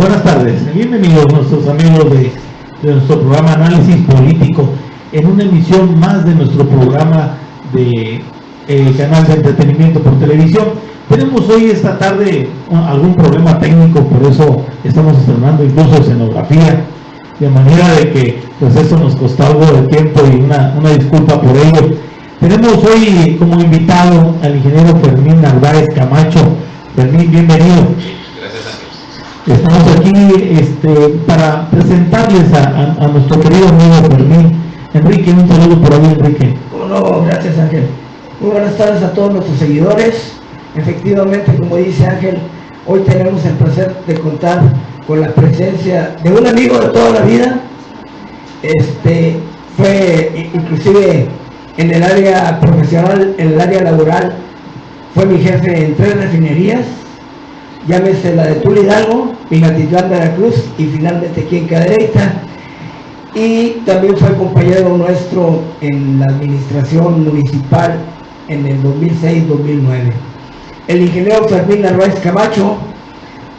Buenas tardes, bienvenidos nuestros amigos de nuestro programa Análisis Político, en una emisión más de nuestro programa de canal de entretenimiento por televisión. Tenemos hoy esta tarde algún problema técnico, por eso estamos estrenando incluso escenografía, de manera de que pues eso nos costó algo de tiempo y una disculpa por ello. Tenemos hoy como invitado al ingeniero Fermín Narváez Camacho. Fermín, bienvenido. Estamos aquí para presentarles a nuestro querido amigo Fermín. Enrique, un saludo por ahí, Enrique. No, gracias, Ángel. Muy buenas tardes a todos nuestros seguidores. Efectivamente, como dice Ángel, hoy tenemos el placer de contar con la presencia de un amigo de toda la vida. Fue inclusive en el área profesional, en el área laboral, fue mi jefe en 3 refinerías. Llámese la de Tula Hidalgo, Minatitlán, Veracruz y finalmente aquí en Cadereyta. Y también fue compañero nuestro en la administración municipal en el 2006-2009. El ingeniero Fermín Narváez Camacho,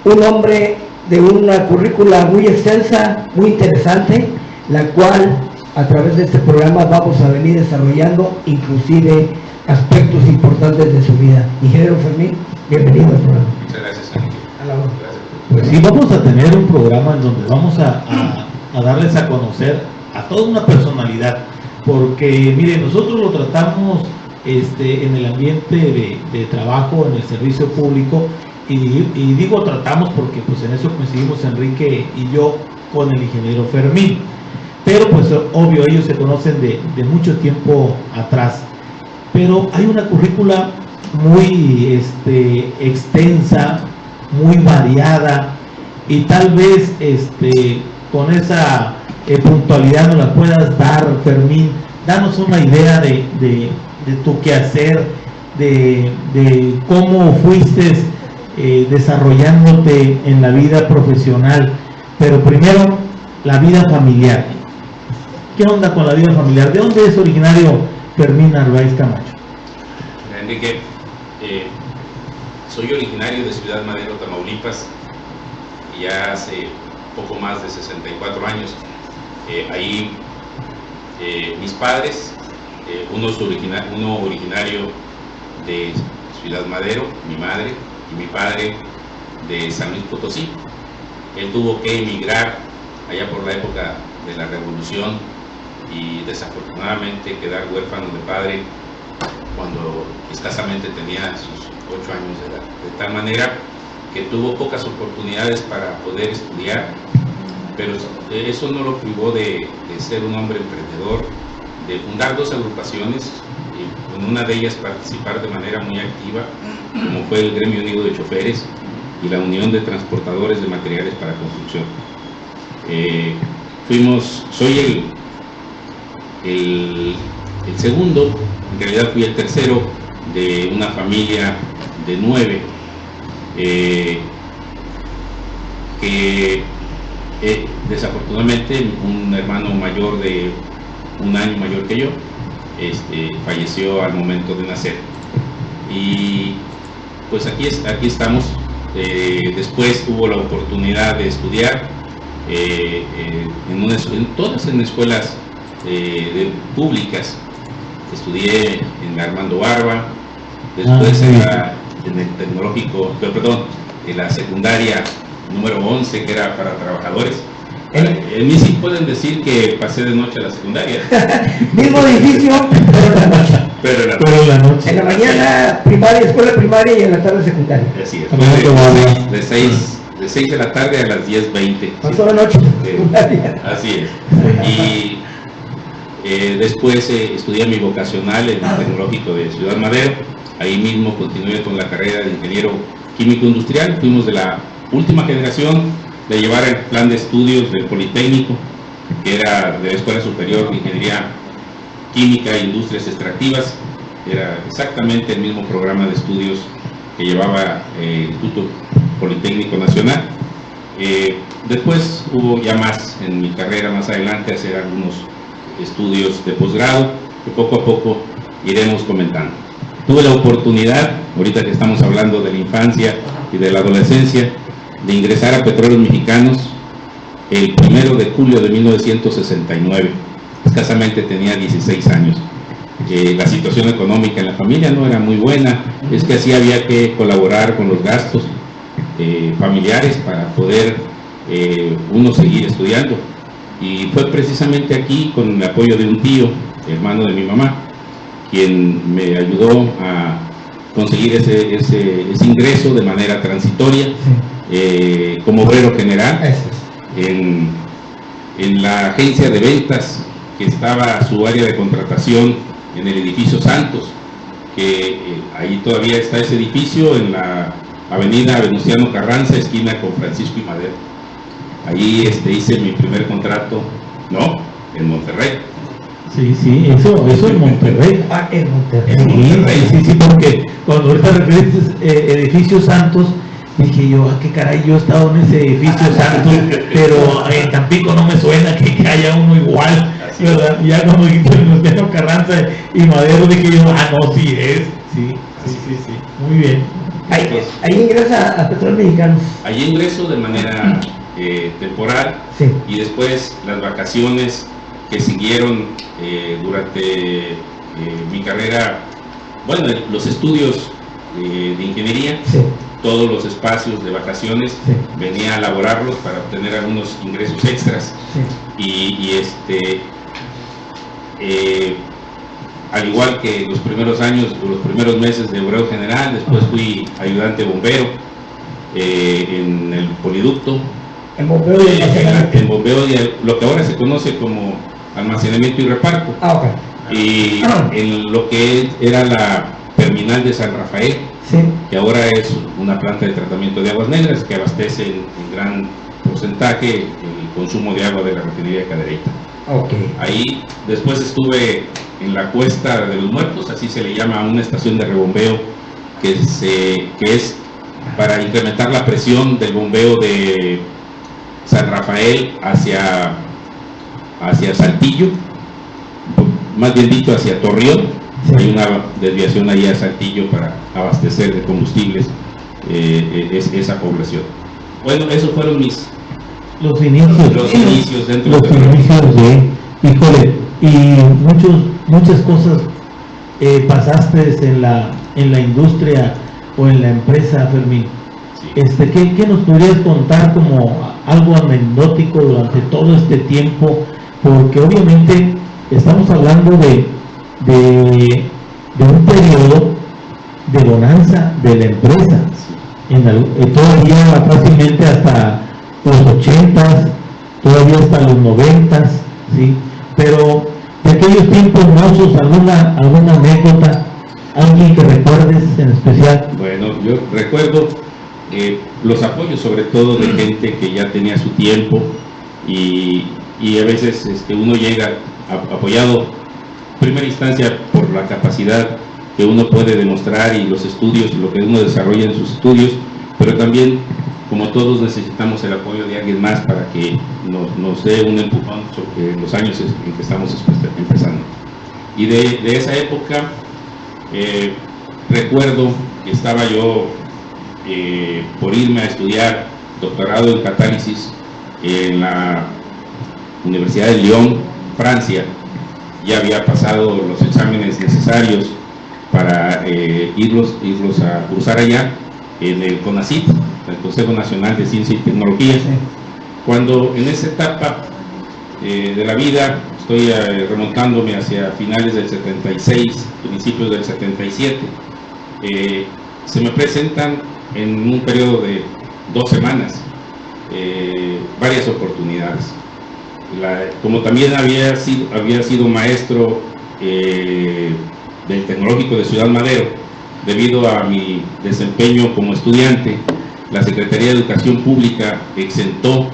un hombre de una currícula muy extensa, muy interesante, la cual a través de este programa vamos a venir desarrollando inclusive aspectos importantes de su vida. Ingeniero Fermín, bienvenido al programa. Muchas gracias, Ángel. Pues sí, vamos a tener un programa en donde vamos a darles a conocer a toda una personalidad, porque mire, nosotros lo tratamos en el ambiente de trabajo, en el servicio público, y digo tratamos porque pues en eso coincidimos Enrique y yo con el ingeniero Fermín, pero pues obvio ellos se conocen de mucho tiempo atrás, pero hay una currícula muy extensa, muy variada, y tal vez con esa puntualidad nos la puedas dar, Fermín. Danos una idea de tu quehacer, de cómo fuiste desarrollándote en la vida profesional, pero primero la vida familiar. ¿Qué onda con la vida familiar? ¿De dónde es originario Fermín Narváez Camacho? Enrique, soy originario de Ciudad Madero, Tamaulipas, y ya hace poco más de 64 años. Ahí mis padres, uno originario de Ciudad Madero, mi madre, y mi padre de San Luis Potosí. Él tuvo que emigrar allá por la época de la Revolución y desafortunadamente quedar huérfano de padre cuando escasamente tenía sus 8 años de edad, de tal manera que tuvo pocas oportunidades para poder estudiar, pero eso no lo privó de ser un hombre emprendedor, de fundar 2 agrupaciones, y en una de ellas participar de manera muy activa, como fue el Gremio Unido de Choferes y la Unión de Transportadores de Materiales para Construcción. Soy el segundo, en realidad fui el tercero de una familia de 9, que desafortunadamente un hermano mayor de 1 año mayor que yo falleció al momento de nacer, y pues aquí estamos. Después tuvo la oportunidad de estudiar todas en escuelas públicas. Estudié en Armando Barba, después en el tecnológico, en la secundaria número 11, que era para trabajadores. En mí sí pueden decir que pasé de noche a la secundaria. Mismo edificio, pero en la noche. En la mañana escuela primaria, y en la tarde secundaria. Así es, de 6 de la tarde a las 10:20. Pasó la noche así es. Y después estudié mi vocacional en el Tecnológico de Ciudad Madero. Ahí mismo continué con la carrera de ingeniero químico industrial. Fuimos de la última generación de llevar el plan de estudios del Politécnico, que era de la Escuela Superior de Ingeniería Química e Industrias Extractivas. Era exactamente el mismo programa de estudios que llevaba el Instituto Politécnico Nacional. Después hubo ya más en mi carrera, más adelante, hacer algunos estudios de posgrado que poco a poco iremos comentando. Tuve la oportunidad, ahorita que estamos hablando de la infancia y de la adolescencia, de ingresar a Petróleos Mexicanos el 1 de julio de 1969. Escasamente tenía 16 años. La situación económica en la familia no era muy buena, es que así había que colaborar con los gastos familiares para poder uno seguir estudiando. Y fue precisamente aquí, con el apoyo de un tío, hermano de mi mamá, quien me ayudó a conseguir ese ingreso de manera transitoria, como obrero general en la agencia de ventas que estaba su área de contratación en el edificio Santos, que ahí todavía está ese edificio en la avenida Venustiano Carranza, esquina con Francisco y Madero. Ahí hice mi primer contrato, ¿no? En Monterrey. Sí, eso en Monterrey. Ah, en Monterrey. Sí, porque cuando ahorita referiste edificio Santos, dije yo, qué caray, yo he estado en ese edificio Santos, pero en Tampico no me suena que haya uno igual, ¿verdad? Ya cuando dijiste Venustiano Carranza y Madero, dije yo, no, sí es, sí, muy bien. Ahí ingresa a Petróleos Mexicanos. Ahí ingreso de manera temporal, sí. Y después las vacaciones que siguieron durante mi carrera, bueno, los estudios de ingeniería, sí. Todos los espacios de vacaciones sí. venía a laborarlos para obtener algunos ingresos extras, sí. Al igual que los primeros años o los primeros meses de obrero general, después fui ayudante bombero en el poliducto, en bombeo y almacenamiento. en bombeo de lo que ahora se conoce como almacenamiento y reparto, okay. Y en lo que era la terminal de San Rafael, sí. Que ahora es una planta de tratamiento de aguas negras que abastece en gran porcentaje el consumo de agua de la refinería de Cadereyta. Okay. Ahí después estuve en la Cuesta de los Muertos, así se le llama a una estación de rebombeo que es para incrementar la presión del bombeo de San Rafael hacia Saltillo, más bien dicho hacia Torreón. Sí. Hay una desviación ahí a Saltillo para abastecer de combustibles esa población. Bueno, esos fueron los inicios dentro de híjole, y muchas cosas pasaste en la industria o en la empresa, Fermín. Sí. ¿Qué nos podrías contar como algo anecdótico durante todo este tiempo? Porque obviamente estamos hablando de un periodo de bonanza de la empresa, todavía fácilmente hasta los 80s, todavía hasta los 90s, ¿sí? Pero de aquellos tiempos mozos, alguna anécdota, alguien que recuerdes en especial. Bueno, yo recuerdo los apoyos sobre todo de gente que ya tenía su tiempo y a veces uno llega apoyado en primera instancia por la capacidad que uno puede demostrar y los estudios, lo que uno desarrolla en sus estudios, pero también, como todos, necesitamos el apoyo de alguien más para que nos dé un empujón sobre los años en que estamos empezando. Y de esa época, recuerdo que estaba yo por irme a estudiar doctorado en catálisis en la Universidad de Lyon, Francia. Ya había pasado los exámenes necesarios para irlos a cursar allá en el CONACYT, el Consejo Nacional de Ciencia y Tecnología. Sí. Cuando en esa etapa de la vida, estoy remontándome hacia finales del 76, principios del 77, se me presentan en un periodo de 2 semanas varias oportunidades. Como también había sido maestro del Tecnológico de Ciudad Madero, debido a mi desempeño como estudiante, la Secretaría de Educación Pública exentó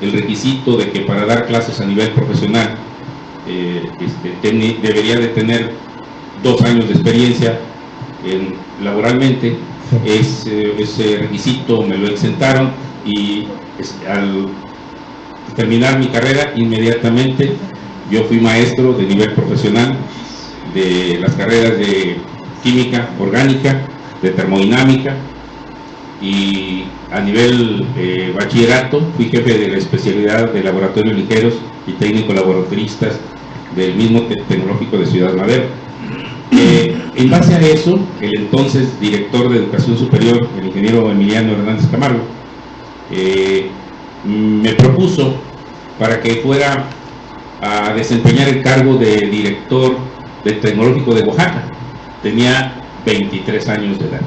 el requisito de que para dar clases a nivel profesional debería de tener 2 años de experiencia laboralmente. Ese requisito me lo exentaron y al terminar mi carrera inmediatamente yo fui maestro de nivel profesional de las carreras de química orgánica, de termodinámica, y a nivel bachillerato fui jefe de la especialidad de laboratorios ligeros y técnicos laboratoristas del mismo tecnológico de Ciudad Madero. En base a eso, el entonces director de Educación Superior, el ingeniero Emiliano Hernández Camargo, me propuso para que fuera a desempeñar el cargo de director del Tecnológico de Oaxaca. Tenía 23 años de edad.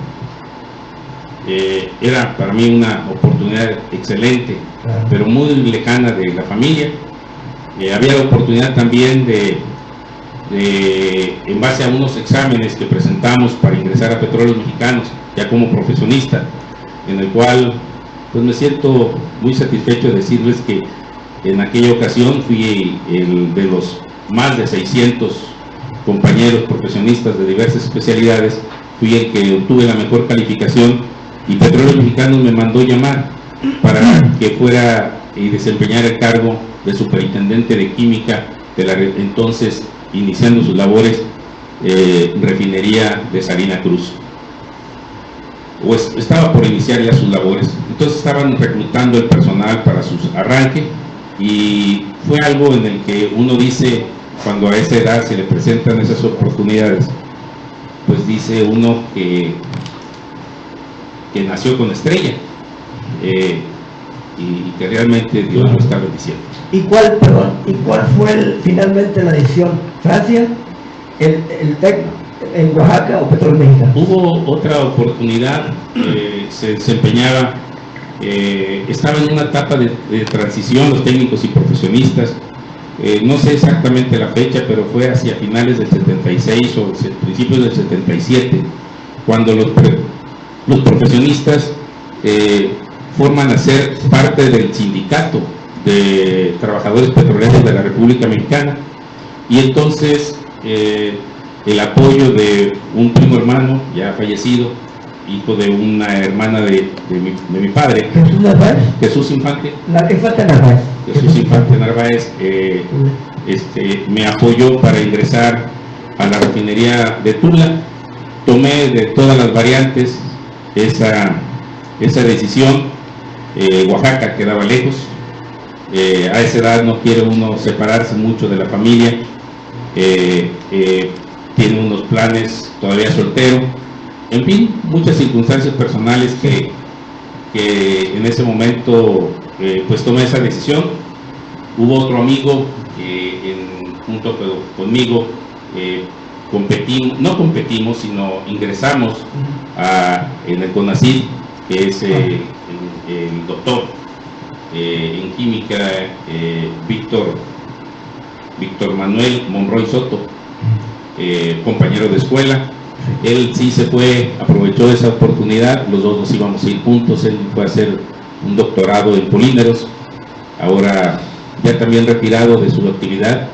Era para mí una oportunidad excelente, pero muy lejana de la familia. Había la oportunidad también en base a unos exámenes que presentamos para ingresar a Petróleos Mexicanos, ya como profesionista, en el cual pues me siento muy satisfecho de decirles que en aquella ocasión fui el de los más de 600 compañeros profesionistas de diversas especialidades, fui el que obtuve la mejor calificación, y Petróleos Mexicanos me mandó llamar para que fuera y desempeñara el cargo de superintendente de química de la entonces iniciando sus labores refinería de Salina Cruz. Pues estaba por iniciar ya sus labores, entonces estaban reclutando el personal para su arranque, y fue algo en el que uno dice, cuando a esa edad se le presentan esas oportunidades, pues dice uno que nació con estrella, y que realmente Dios lo está bendiciendo. ¿Y cuál fue finalmente la decisión? ¿Francia, el TEC en Oaxaca o Petróleos Mexicanos? Hubo otra oportunidad, se desempeñaba, estaba en una etapa de transición los técnicos y profesionistas, no sé exactamente la fecha, pero fue hacia finales del 76 o principios del 77, cuando los profesionistas forman a ser parte del sindicato de trabajadores petroleros de la República Mexicana, y entonces el apoyo de un primo hermano ya fallecido, hijo de una hermana de mi padre, ¿Jesús Narváez? Jesús Infante. Jesús Infante Narváez me apoyó para ingresar a la refinería de Tula. Tomé de todas las variantes esa decisión. Oaxaca quedaba lejos, a esa edad no quiere uno separarse mucho de la familia, tiene unos planes, todavía soltero, en fin, muchas circunstancias personales que en ese momento pues tomé esa decisión. Hubo otro amigo junto conmigo, no competimos, sino ingresamos en el CONACYT, que es el doctor en química Víctor Manuel Monroy Soto, compañero de escuela. Él sí se fue, aprovechó esa oportunidad, los dos nos íbamos a ir juntos. Él fue a hacer un doctorado en polímeros, ahora ya también retirado de su actividad,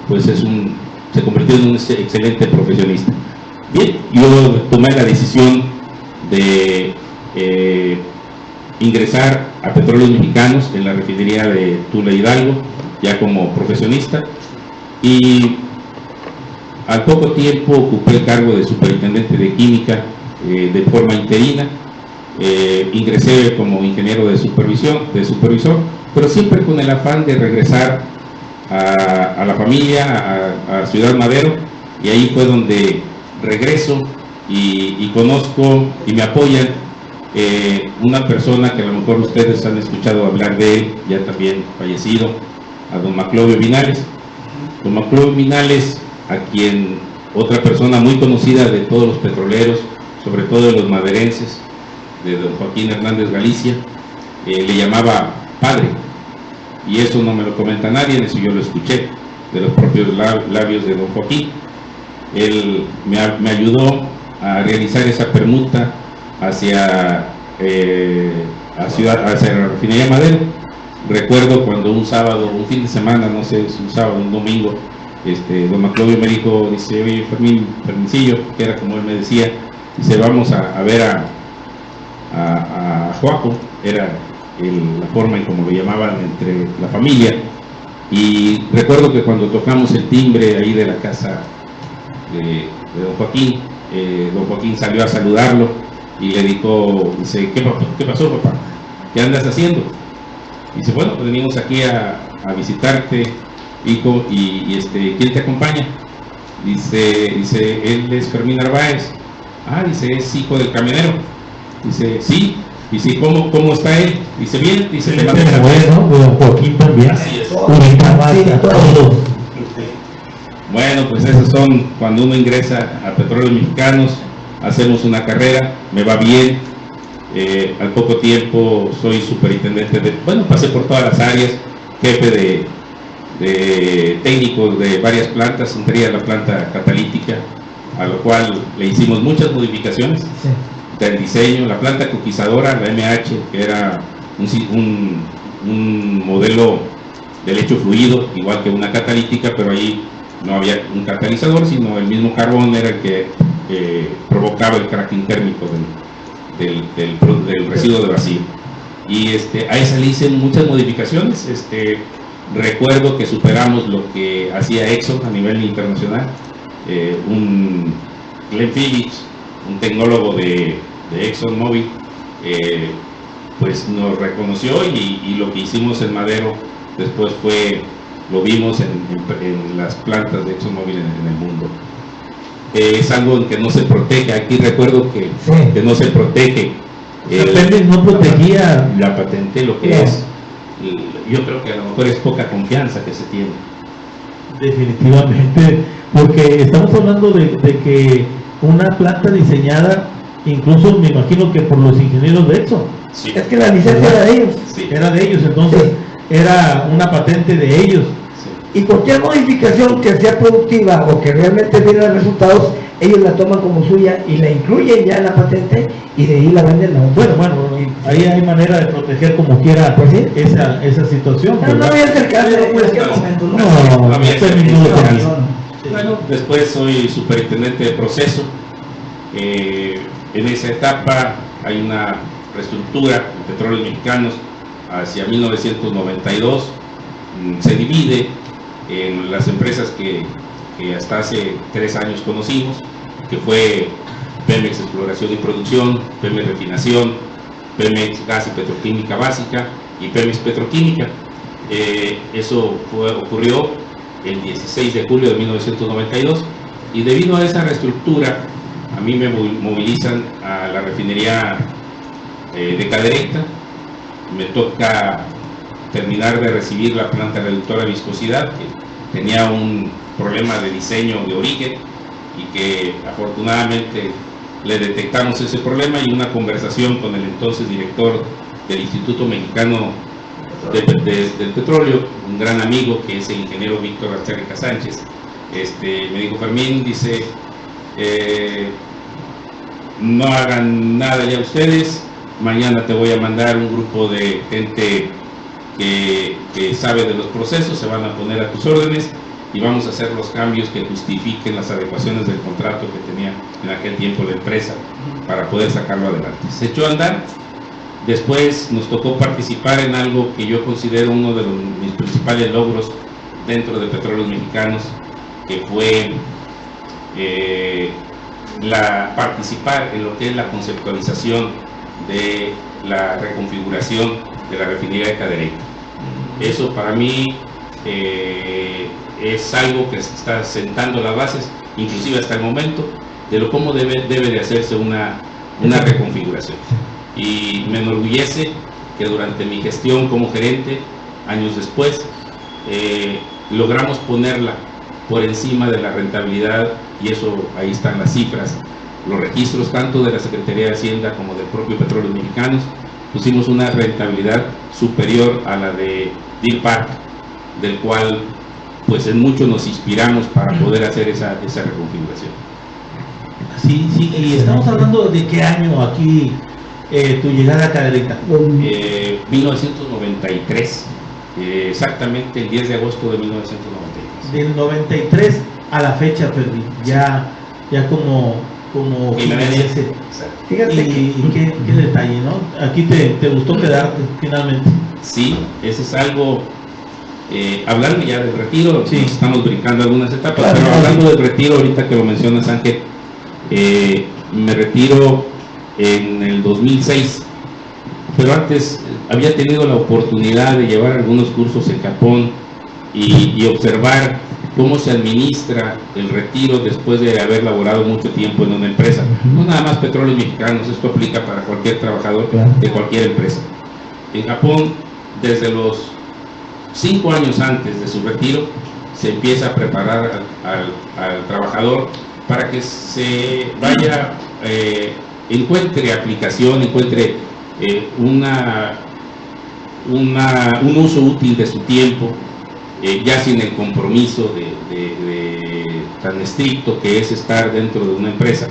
pues se convirtió en un excelente profesionista. Bien, yo tomé la decisión de ingresar a Petróleos Mexicanos en la refinería de Tula Hidalgo, ya como profesionista, y al poco tiempo ocupé el cargo de superintendente de química de forma interina. Ingresé como ingeniero de supervisor, pero siempre con el afán de regresar a la familia, a Ciudad Madero, y ahí fue donde regreso y conozco y me apoyan una persona que a lo mejor ustedes han escuchado hablar de él, ya también fallecido, a don Maclovio Vinales. Don Maclovio Vinales, a quien otra persona muy conocida de todos los petroleros, sobre todo de los maderenses, de don Joaquín Hernández Galicia, le llamaba padre, y eso no me lo comenta nadie, eso yo lo escuché de los propios labios de don Joaquín. Él me ayudó a realizar esa permuta hacia la refinería Madero. Recuerdo cuando un sábado, un fin de semana, no sé, es un sábado, un domingo, don Maclovio me dijo, dice, oye, Fermincillo, que era como él me decía, dice, vamos a ver a Joaco, era la forma en como lo llamaban entre la familia. Y recuerdo que cuando tocamos el timbre ahí de la casa de don Joaquín salió a saludarlo, y le dijo, dice, ¿qué pasó, papá? ¿Qué andas haciendo? Dice, bueno, pues venimos aquí a visitarte, hijo, y ¿quién te acompaña? Dice, él es Fermín Narváez. Ah, dice, es hijo del camionero. Dice, sí. Dice, ¿cómo está él? Dice, bien. Dice, le manda bueno, Joaquín también. Así es. Todos. Bueno, pues esos son cuando uno ingresa a Petróleos Mexicanos, hacemos una carrera, me va bien. Al poco tiempo soy superintendente pasé por todas las áreas, jefe de técnicos de varias plantas, entre ellas la planta catalítica, a lo cual le hicimos muchas modificaciones del diseño, la planta coquizadora, la MH, que era un modelo de lecho fluido, igual que una catalítica, pero ahí no había un catalizador, sino el mismo carbón era el que provocaba el cracking térmico del residuo de vacío. Y a esa le hice muchas modificaciones. Recuerdo que superamos lo que hacía Exxon a nivel internacional. Glenn Phillips, un tecnólogo de ExxonMobil, pues nos reconoció y lo que hicimos en Madero después lo vimos en las plantas de ExxonMobil en el mundo. Es algo en que no se protege. Aquí recuerdo que no se protege. Pemex no protegía la patente, lo que es. Yo creo que a lo mejor es poca confianza que se tiene. Definitivamente, porque estamos hablando de que una planta diseñada, incluso me imagino que por los ingenieros de Exxon. Sí. Es que la licencia era de ellos. Sí. Era de ellos, entonces era una patente de ellos. Y cualquier modificación que sea productiva o que realmente tenga resultados, ellos la toman como suya y la incluyen ya en la patente y de ahí la venden. Bueno, ahí hay manera de proteger como quiera pues sí, esa situación. no había acercarse en cualquier momento. No había Bueno, después soy superintendente de proceso. En esa etapa hay una reestructura de Petróleos Mexicanos hacia 1992. Se divide en las empresas que hasta hace 3 años conocimos, que fue Pemex Exploración y Producción, Pemex Refinación, Pemex Gas y Petroquímica Básica y Pemex Petroquímica. Eso ocurrió el 16 de julio de 1992 y debido a esa reestructura a mí me movilizan a la refinería de Cadereyta. Me toca terminar de recibir la planta reductora de viscosidad, que tenía un problema de diseño de origen y que afortunadamente le detectamos ese problema, y una conversación con el entonces director del Instituto Mexicano del Petróleo, un gran amigo que es el ingeniero Víctor Archarica Sánchez. Me dijo, Fermín, dice, no hagan nada ya ustedes, mañana te voy a mandar un grupo de gente que sabe de los procesos, se van a poner a tus órdenes y vamos a hacer los cambios que justifiquen las adecuaciones del contrato que tenía en aquel tiempo la empresa para poder sacarlo adelante. Se echó a andar. Después nos tocó participar en algo que yo considero uno de mis principales logros dentro de Petróleos Mexicanos, que fue participar en lo que es la conceptualización de la reconfiguración de la refinería de Cadereyta. Eso para mí es algo que se está sentando las bases, inclusive hasta el momento, de cómo debe de hacerse una reconfiguración. Y me enorgullece que durante mi gestión como gerente, años después, logramos ponerla por encima de la rentabilidad, y eso ahí están las cifras, los registros tanto de la Secretaría de Hacienda como del propio Petróleos Mexicanos. Pusimos una rentabilidad superior a la de Deer Park, del cual pues en mucho nos inspiramos para poder hacer esa reconfiguración. Sí, y estamos hablando de qué año aquí tu llegada a Cadereyta. 1993, exactamente el 10 de agosto de 1993. Del 93 a la fecha, Fermín, ya como jimenense. Fíjate y qué detalle, ¿no? Aquí te gustó quedarte finalmente. Sí, ese es algo. Hablando ya del retiro, sí, estamos brincando algunas etapas, claro, pero hablando del retiro, ahorita que lo mencionas, Ángel, me retiro en el 2006, pero antes había tenido la oportunidad de llevar algunos cursos en Japón y observar cómo se administra el retiro después de haber laborado mucho tiempo en una empresa. No nada más Petróleos Mexicanos, esto aplica para cualquier trabajador de cualquier empresa. En Japón, desde los 5 años antes de su retiro, se empieza a preparar al trabajador para que se vaya, encuentre aplicación, encuentre un uso útil de su tiempo, ya sin el compromiso tan estricto que es estar dentro de una empresa.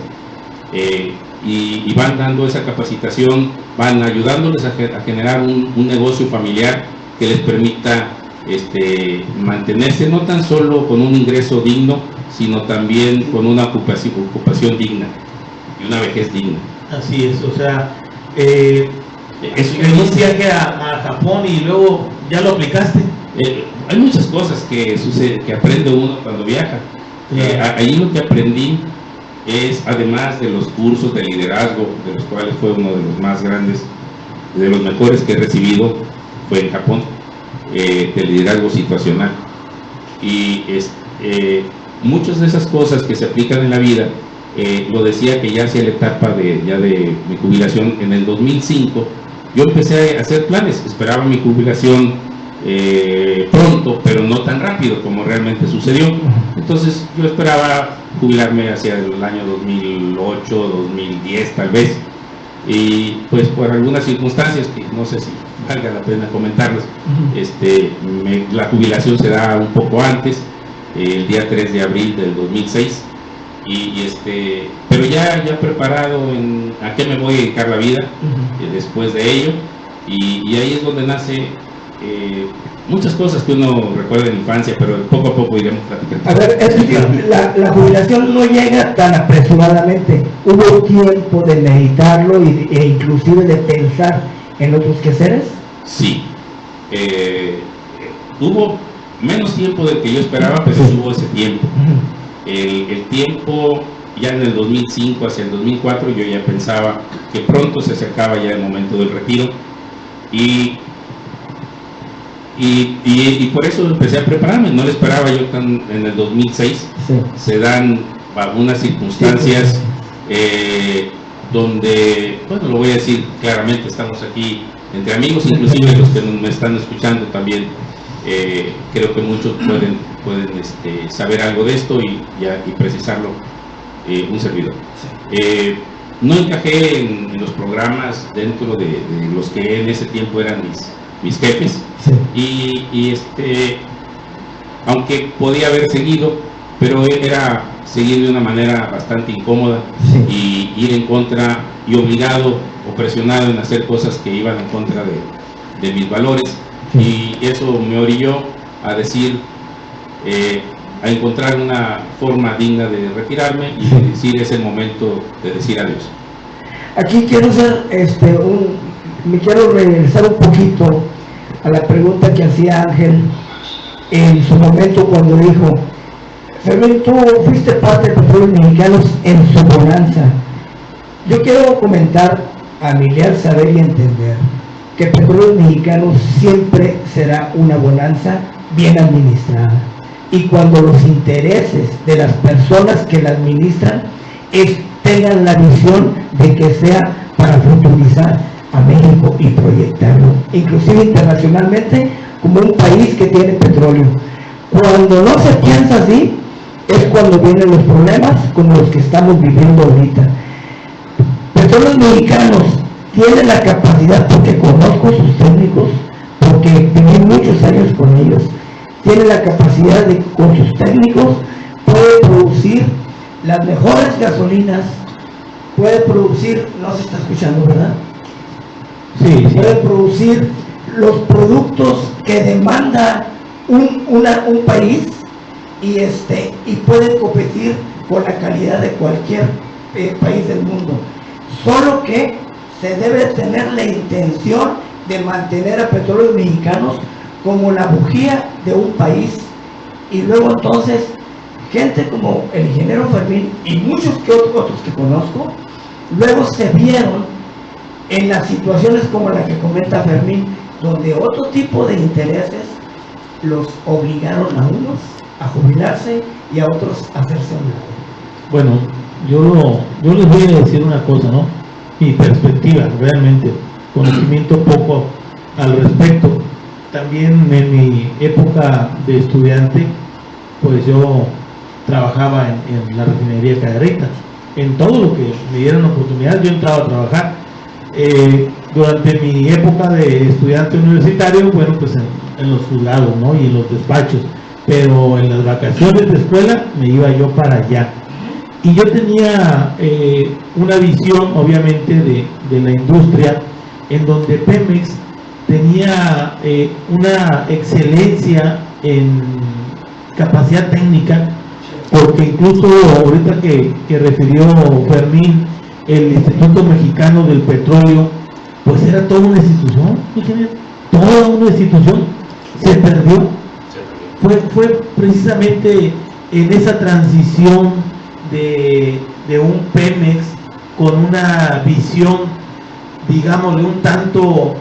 Y van dando esa capacitación, van ayudándoles a generar un negocio familiar que les permita mantenerse no tan solo con un ingreso digno, sino también con una ocupación digna y una vejez digna. Así es, o sea, en un viaje a Japón y luego ya lo aplicaste. Hay muchas cosas que aprende uno cuando viaja. Ahí lo que aprendí es, además de los cursos de liderazgo, de los cuales fue uno de los más grandes, de los mejores que he recibido, fue en Japón, de liderazgo situacional. Y muchas de esas cosas que se aplican en la vida, lo decía que ya hacia la etapa de mi jubilación en el 2005, yo empecé a hacer planes, esperaba mi jubilación pronto, pero no tan rápido como realmente sucedió. Entonces yo esperaba jubilarme hacia el año 2008, 2010 tal vez, y pues por algunas circunstancias que no sé si valga la pena comentarlas, la jubilación se da un poco antes, el día 3 de abril del 2006, pero ya preparado en a qué me voy a dedicar la vida después de ello, y ahí es donde nace muchas cosas que uno recuerda en la infancia, pero poco a poco iremos platicando. A ver, es decir, la jubilación no llega tan apresuradamente. ¿Hubo tiempo de meditarlo e inclusive de pensar en otros quehaceres? Sí. Hubo menos tiempo del que yo esperaba, pero sí hubo ese tiempo. El tiempo, ya en el 2005, hacia el 2004, yo ya pensaba que pronto se acercaba ya el momento del retiro, y por eso empecé a prepararme. No lo esperaba yo en el 2006. Sí. Se dan algunas circunstancias donde, bueno, lo voy a decir claramente, estamos aquí entre amigos, inclusive los que me están escuchando también, creo que muchos pueden saber algo de esto y precisarlo, un servidor. Sí. No encajé en los programas dentro de los que en ese tiempo eran mis jefes. Sí. Aunque podía haber seguido, pero era seguir de una manera bastante incómoda. Sí. Y ir en contra y obligado o presionado en hacer cosas que iban en contra de mis valores. Sí. Y eso me orilló a decir, a encontrar una forma digna de retirarme y de decir, es el momento de decir adiós. Aquí quiero hacer me quiero regresar un poquito a la pregunta que hacía Ángel en su momento cuando dijo: Fermín, tú fuiste parte de Petróleos Mexicanos en su bonanza. Yo quiero comentar, familiar, saber y entender que Petróleos Mexicanos siempre será una bonanza bien administrada, y cuando los intereses de las personas que la administran tengan la visión de que sea para futurizar a México y proyectarlo, inclusive internacionalmente, como un país que tiene petróleo. Cuando no se piensa así, es cuando vienen los problemas como los que estamos viviendo ahorita. Petróleos Mexicanos tienen la capacidad, porque conozco sus técnicos, porque viví muchos años con ellos, tiene la capacidad de, con sus técnicos, puede producir las mejores gasolinas, puede producir, no se está escuchando, ¿verdad? Sí. Puede producir los productos que demanda un país, y puede competir con la calidad de cualquier país del mundo. Solo que se debe tener la intención de mantener a Petróleos Mexicanos como la bujía de un país, y luego entonces gente como el ingeniero Fermín y muchos otros que conozco luego se vieron en las situaciones como la que comenta Fermín, donde otro tipo de intereses los obligaron a unos a jubilarse y a otros a hacerse a un lado. Bueno, yo les voy a decir una cosa, ¿no? Mi perspectiva, realmente, conocimiento poco al respecto. También en mi época de estudiante, pues yo trabajaba en la refinería Cadereyta. En todo lo que me dieran oportunidad, yo entraba a trabajar. Durante mi época de estudiante universitario, bueno, pues en los juzgados, ¿no? Y en los despachos. Pero en las vacaciones de escuela me iba yo para allá. Y yo tenía una visión, obviamente, de la industria, en donde Pemex tenía una excelencia en capacidad técnica, porque incluso ahorita que refirió Fermín, el Instituto Mexicano del Petróleo, pues era toda una institución, toda una institución, se perdió. Fue precisamente en esa transición de un Pemex con una visión, digámosle, un tanto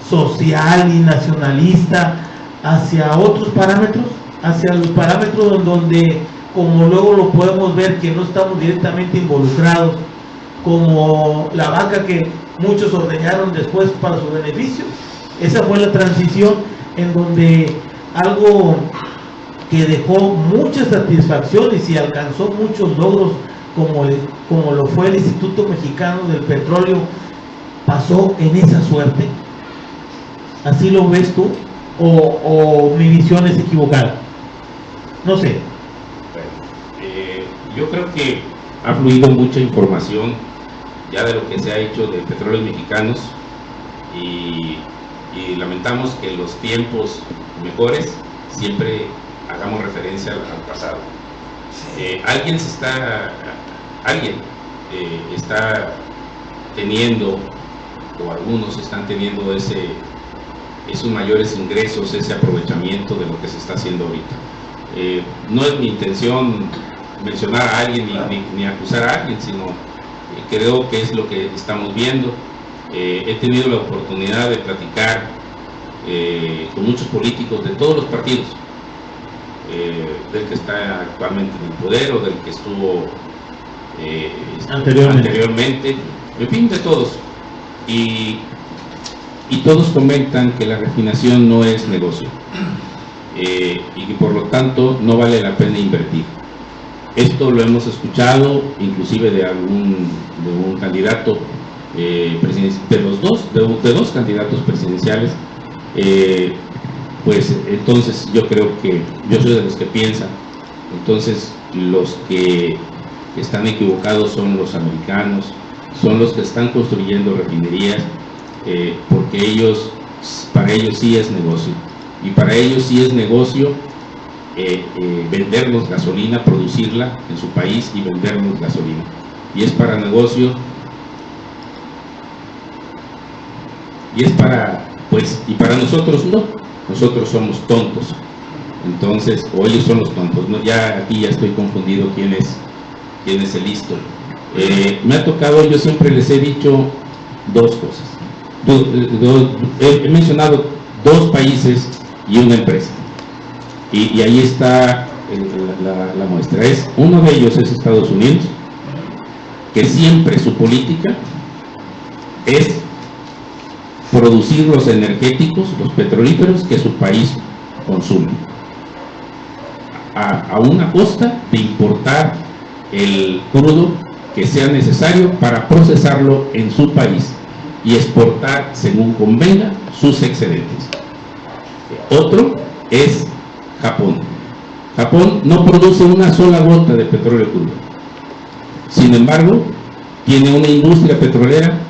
social y nacionalista hacia otros parámetros, hacia los parámetros donde, como luego lo podemos ver, que no estamos directamente involucrados, como la vaca que muchos ordeñaron después para su beneficio. Esa fue la transición en donde algo que dejó muchas satisfacciones y alcanzó muchos logros, como lo fue el Instituto Mexicano del Petróleo, pasó en esa suerte. ¿Así lo ves tú? ¿O mi visión es equivocada? No sé. Yo creo que ha fluido mucha información ya de lo que se ha hecho de Petróleos Mexicanos y lamentamos que en los tiempos mejores siempre hagamos referencia al pasado. Alguien está teniendo, o algunos están teniendo esos mayores ingresos, ese aprovechamiento de lo que se está haciendo ahorita. No es mi intención mencionar a alguien ni acusar a alguien, sino creo que es lo que estamos viendo. He tenido la oportunidad de platicar con muchos políticos de todos los partidos, del que está actualmente en el poder o del que estuvo anteriormente, en fin, de todos. Y todos comentan que la refinación no es negocio y que por lo tanto no vale la pena invertir. Esto lo hemos escuchado inclusive de un candidato de dos candidatos presidenciales. Pues entonces yo creo que yo soy de los que piensan, entonces los que están equivocados son los americanos, son los que están construyendo refinerías, porque para ellos sí es negocio, y para ellos sí es negocio vendernos gasolina, producirla en su país y vendernos gasolina, y es para negocio, y es para, pues, y para nosotros no, nosotros somos tontos, entonces, o ellos son los tontos, ¿no? Ya aquí ya estoy confundido quién es el listo. Me ha tocado, yo siempre les he dicho dos cosas, he mencionado dos países y una empresa, y ahí está la muestra. Uno de ellos es Estados Unidos, que siempre su política es producir los energéticos, los petrolíferos que su país consume, a una costa de importar el crudo que sea necesario para procesarlo en su país y exportar según convenga sus excedentes. Otro es Japón. Japón no produce una sola gota de petróleo crudo. Sin embargo, tiene una industria petrolera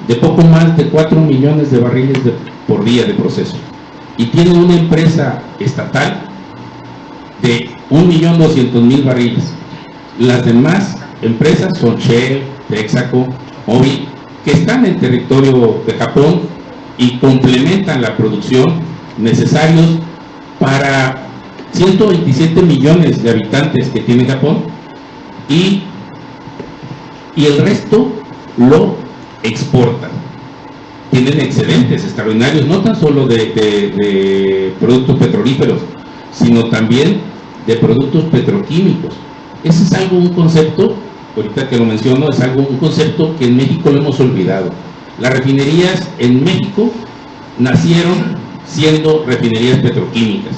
de poco más de 4 millones de barriles por día de proceso. Y tiene una empresa estatal de 1.200.000 barriles. Las demás empresas son Shell, Texaco, Mobil, que están en territorio de Japón y complementan la producción necesarios para 127 millones de habitantes que tiene Japón y y el resto lo exportan. Tienen excedentes extraordinarios, no tan solo de productos petrolíferos, sino también de productos petroquímicos. Ese es algo, un concepto, ahorita que lo menciono, es algo, un concepto que en México lo hemos olvidado. Las refinerías en México nacieron siendo refinerías petroquímicas.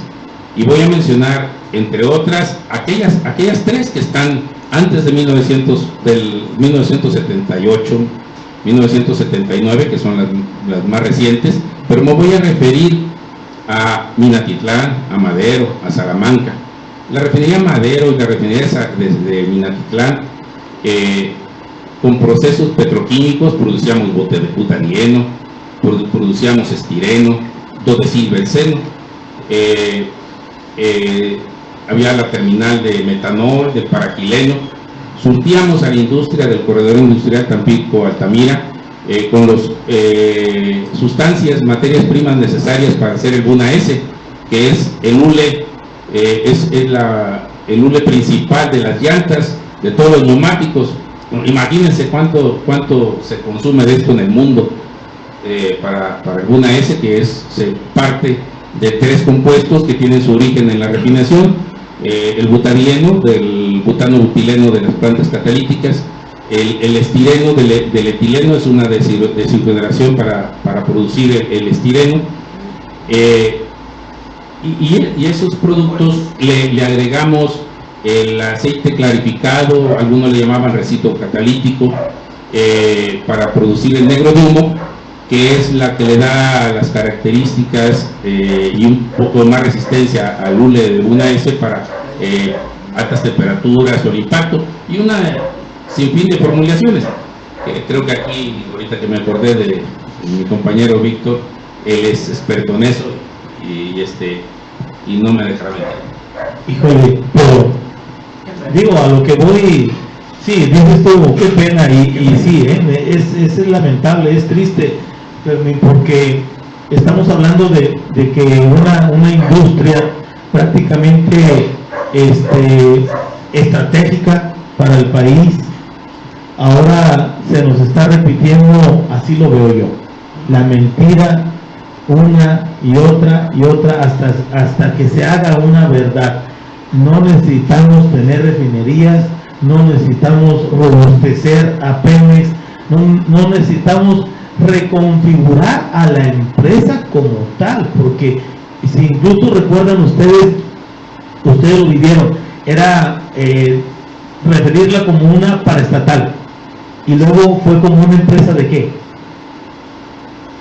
Y voy a mencionar, entre otras, aquellas tres que están antes de 1978, 1979, que son las más recientes, pero me voy a referir a Minatitlán, a Madero, a Salamanca. La refinería Madero y la refinería de Minatitlán, con procesos petroquímicos, producíamos bote de butadieno, producíamos estireno, dodesilbenceno, había la terminal de metanol, de paraquileno, surtíamos a la industria del corredor industrial Tampico-Altamira con las sustancias, materias primas necesarias para hacer el Buna S, que es el hule, el hule principal de las llantas, de todos los neumáticos. Imagínense cuánto se consume de esto en el mundo para el Buna S, que se parte de tres compuestos que tienen su origen en la refinación: el butadieno, del butano butileno de las plantas catalíticas, el estireno del etileno, es una desintegración para producir el estireno, y esos productos le agregamos el aceite clarificado, algunos le llamaban recito catalítico, para producir el negro de humo, que es la que le da las características y un poco más resistencia al hule de Buna S para altas temperaturas o el impacto, y una sinfín de formulaciones. Creo que aquí, ahorita que me acordé de mi compañero Víctor, él es experto en eso y no me dejará mentir. Híjole, pero digo, a lo que voy, sí, dices tú, qué pena, y sí, es lamentable, es triste, porque estamos hablando de que una industria prácticamente estratégica para el país, ahora se nos está repitiendo, así lo veo yo, la mentira una y otra hasta que se haga una verdad. No necesitamos tener refinerías, no necesitamos robustecer a Pemex, no necesitamos reconfigurar a la empresa como tal, porque si incluso recuerdan ustedes lo vivieron, era referirla como una paraestatal, y luego fue como una empresa ¿de qué?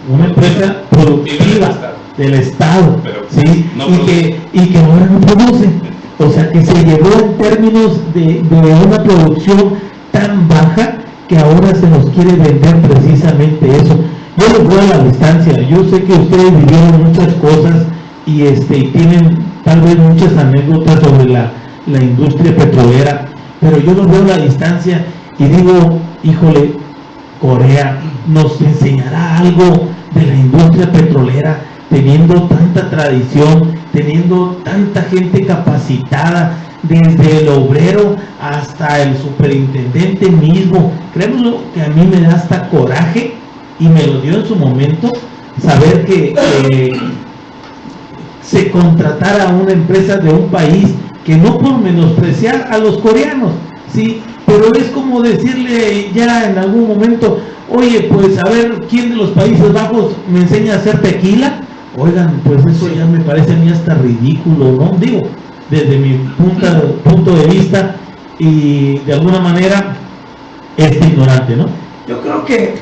Una empresa productiva del Estado, ¿sí? No y que ahora no produce. O sea, que se llevó en términos de una producción tan baja que ahora se nos quiere vender precisamente eso. Yo les voy a la distancia, yo sé que ustedes vivieron muchas cosas y tienen tal vez muchas anécdotas sobre la industria petrolera, pero yo los veo a la distancia y digo, híjole, Corea nos enseñará algo de la industria petrolera, teniendo tanta tradición, teniendo tanta gente capacitada, desde el obrero hasta el superintendente mismo. Créanmelo que a mí me da hasta coraje, y me lo dio en su momento, saber que se contratara a una empresa de un país, que no por menospreciar a los coreanos, sí, pero es como decirle ya en algún momento, oye, pues a ver, ¿quién de los Países Bajos me enseña a hacer tequila? Oigan, pues eso ya me parece a mí hasta ridículo, ¿no? Digo, desde mi punto de vista, y de alguna manera ignorante, ¿no? Yo creo que,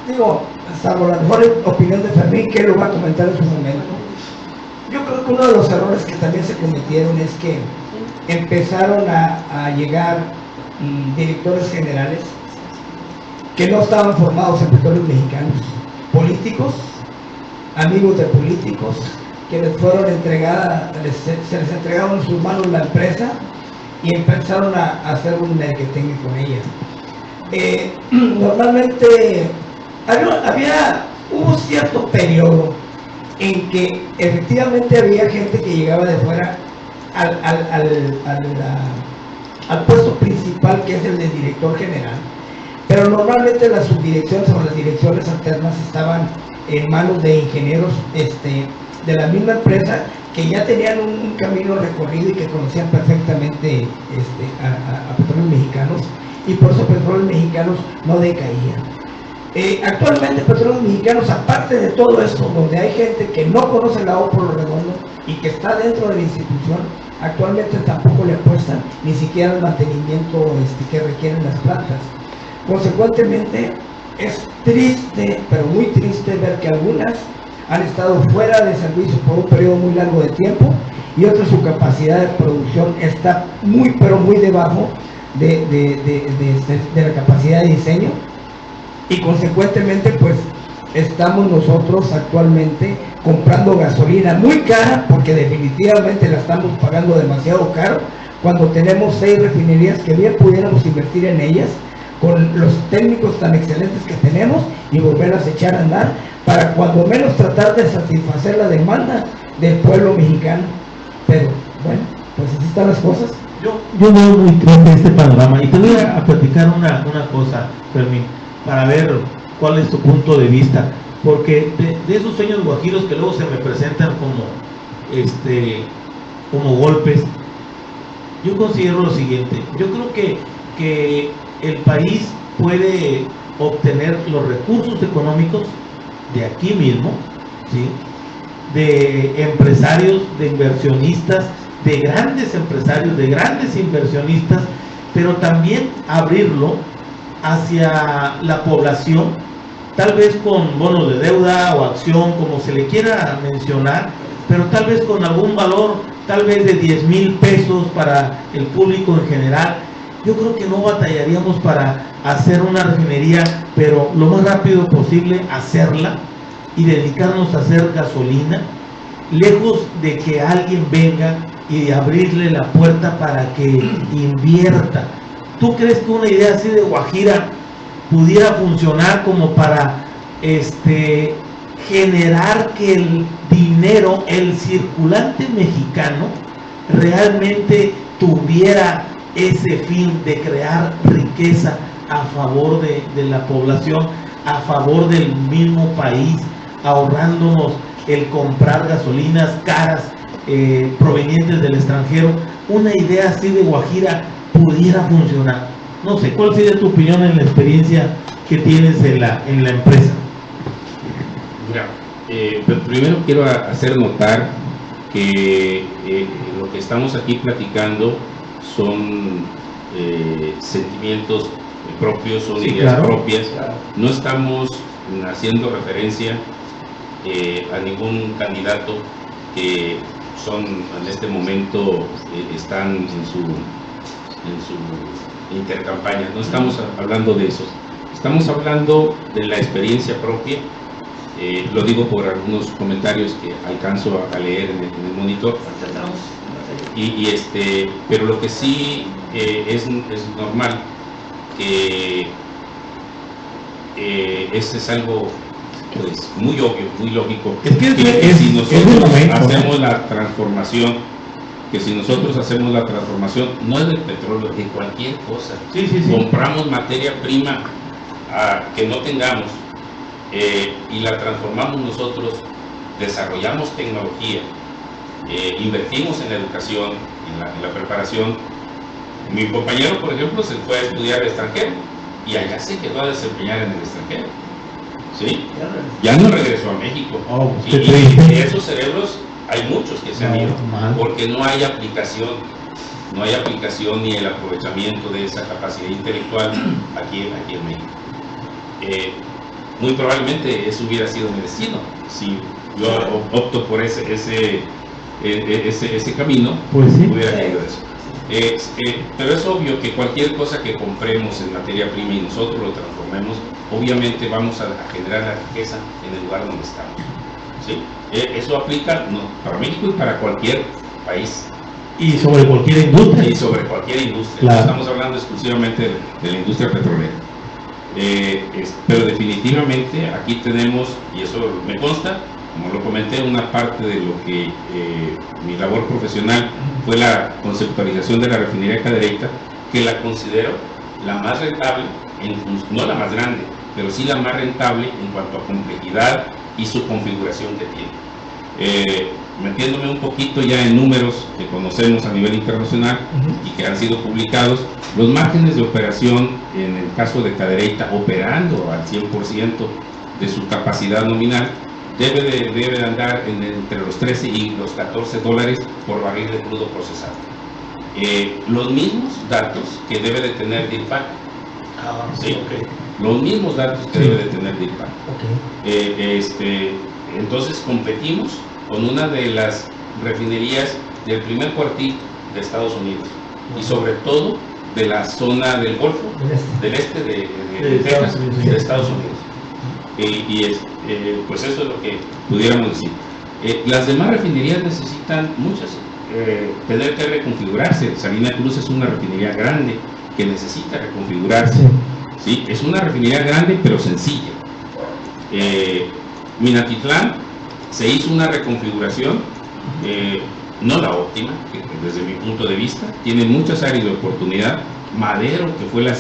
digo, salvo la mejor opinión de Fermín, que lo va a comentar en su momento, yo creo que uno de los errores que también se cometieron es que empezaron a llegar directores generales que no estaban formados en petróleos mexicanos, políticos, amigos de políticos, que les fueron entregadas, se les entregaron en sus manos la empresa y empezaron a hacer un marketing con ella. Normalmente hubo cierto periodo en que efectivamente había gente que llegaba de fuera al puesto principal, que es el de director general, pero normalmente las subdirecciones o las direcciones alternas estaban en manos de ingenieros de la misma empresa, que ya tenían un camino recorrido y que conocían perfectamente a Petróleos Mexicanos, y por eso Petróleos Mexicanos no decaía. Actualmente Petróleos Mexicanos, aparte de todo esto, donde hay gente que no conoce la O por lo redondo y que está dentro de la institución, actualmente tampoco le apuestan ni siquiera al mantenimiento que requieren las plantas. Consecuentemente, es triste, pero muy triste, ver que algunas han estado fuera de servicio por un periodo muy largo de tiempo, y otras su capacidad de producción está muy, pero muy debajo de la capacidad de diseño, y consecuentemente pues estamos nosotros actualmente comprando gasolina muy cara, porque definitivamente la estamos pagando demasiado caro, cuando tenemos 6 refinerías que bien pudiéramos invertir en ellas, con los técnicos tan excelentes que tenemos, y volverlas a echar a andar, para cuando menos tratar de satisfacer la demanda del pueblo mexicano. Pero bueno, pues así están las cosas. Yo veo muy triste este panorama, y te voy a platicar una cosa, Fermín, para ver cuál es tu punto de vista, porque de esos sueños guajiros que luego se me presentan como golpes, yo considero lo siguiente. Yo creo que el país puede obtener los recursos económicos de aquí mismo, ¿sí?, de empresarios, de inversionistas, de grandes empresarios, de grandes inversionistas, pero también abrirlo hacia la población, tal vez con bonos de deuda o acción, como se le quiera mencionar, pero tal vez con algún valor, tal vez de 10,000 pesos para el público en general. Yo creo que no batallaríamos para hacer una refinería, pero lo más rápido posible hacerla y dedicarnos a hacer gasolina, lejos de que alguien venga y abrirle la puerta para que invierta. ¿Tú crees que una idea así de guajira pudiera funcionar como para generar que el dinero, el circulante mexicano, realmente tuviera ese fin de crear riqueza a favor de la población, a favor del mismo país, ahorrándonos el comprar gasolinas caras provenientes del extranjero? Una idea así de guajira pudiera funcionar. No sé, ¿cuál sería tu opinión en la experiencia que tienes en la empresa? Mira, primero quiero hacer notar que lo que estamos aquí platicando son sentimientos propios, son ideas propias. No estamos haciendo referencia a ningún candidato que son en este momento están en su intercampaña. No estamos hablando de eso, estamos hablando de la experiencia propia. Lo digo por algunos comentarios que alcanzo a leer en el monitor, pero lo que sí es normal que ese es algo pues muy obvio, muy lógico, que si nosotros hacemos la transformación, no es del petróleo, de cualquier cosa. Sí. Compramos materia prima que no tengamos y la transformamos nosotros, desarrollamos tecnología, invertimos en la educación, en la preparación. Mi compañero, por ejemplo, se fue a estudiar al extranjero y allá se quedó a desempeñar en el extranjero. ¿Sí? Ya no regresó a México. Y de esos cerebros hay muchos que se han ido porque no hay aplicación ni el aprovechamiento de esa capacidad intelectual aquí en México. Muy probablemente eso hubiera sido mi destino si yo opto por ese camino, pues sí, hubiera caído eso. Pero es obvio que cualquier cosa que compremos en materia prima y nosotros lo transformemos, obviamente vamos a generar la riqueza en el lugar donde estamos. ¿Sí? Eso aplica para México y para cualquier país. Y sobre cualquier industria. Claro. No estamos hablando exclusivamente de la industria petrolera. Pero definitivamente aquí tenemos, y eso me consta, como lo comenté, una parte de lo que mi labor profesional fue la conceptualización de la refinería Cadereyta, que la considero la más rentable no la más grande, pero sí la más rentable en cuanto a complejidad y su configuración que tiene. Metiéndome un poquito ya en números que conocemos a nivel internacional y que han sido publicados, los márgenes de operación en el caso de Cadereyta, operando al 100% de su capacidad nominal, debe andar entre los 13 y los 14 dólares por barril de crudo procesado. Los mismos datos que debe de tener DIRPAC. ¿Sí? Okay. Los mismos datos que debe de tener DIRPAC. Okay. Entonces competimos con una de las refinerías del primer cuartil de Estados Unidos y sobre todo de la zona del Golfo, del este de Texas, de Estados Unidos. Pues eso es lo que pudiéramos decir. Las demás refinerías necesitan tener que reconfigurarse. Salina Cruz es una refinería grande que necesita reconfigurarse. ¿Sí? Es una refinería grande pero sencilla. Minatitlán se hizo una reconfiguración, no la óptima, desde mi punto de vista, tiene muchas áreas de oportunidad. Madero, que fue la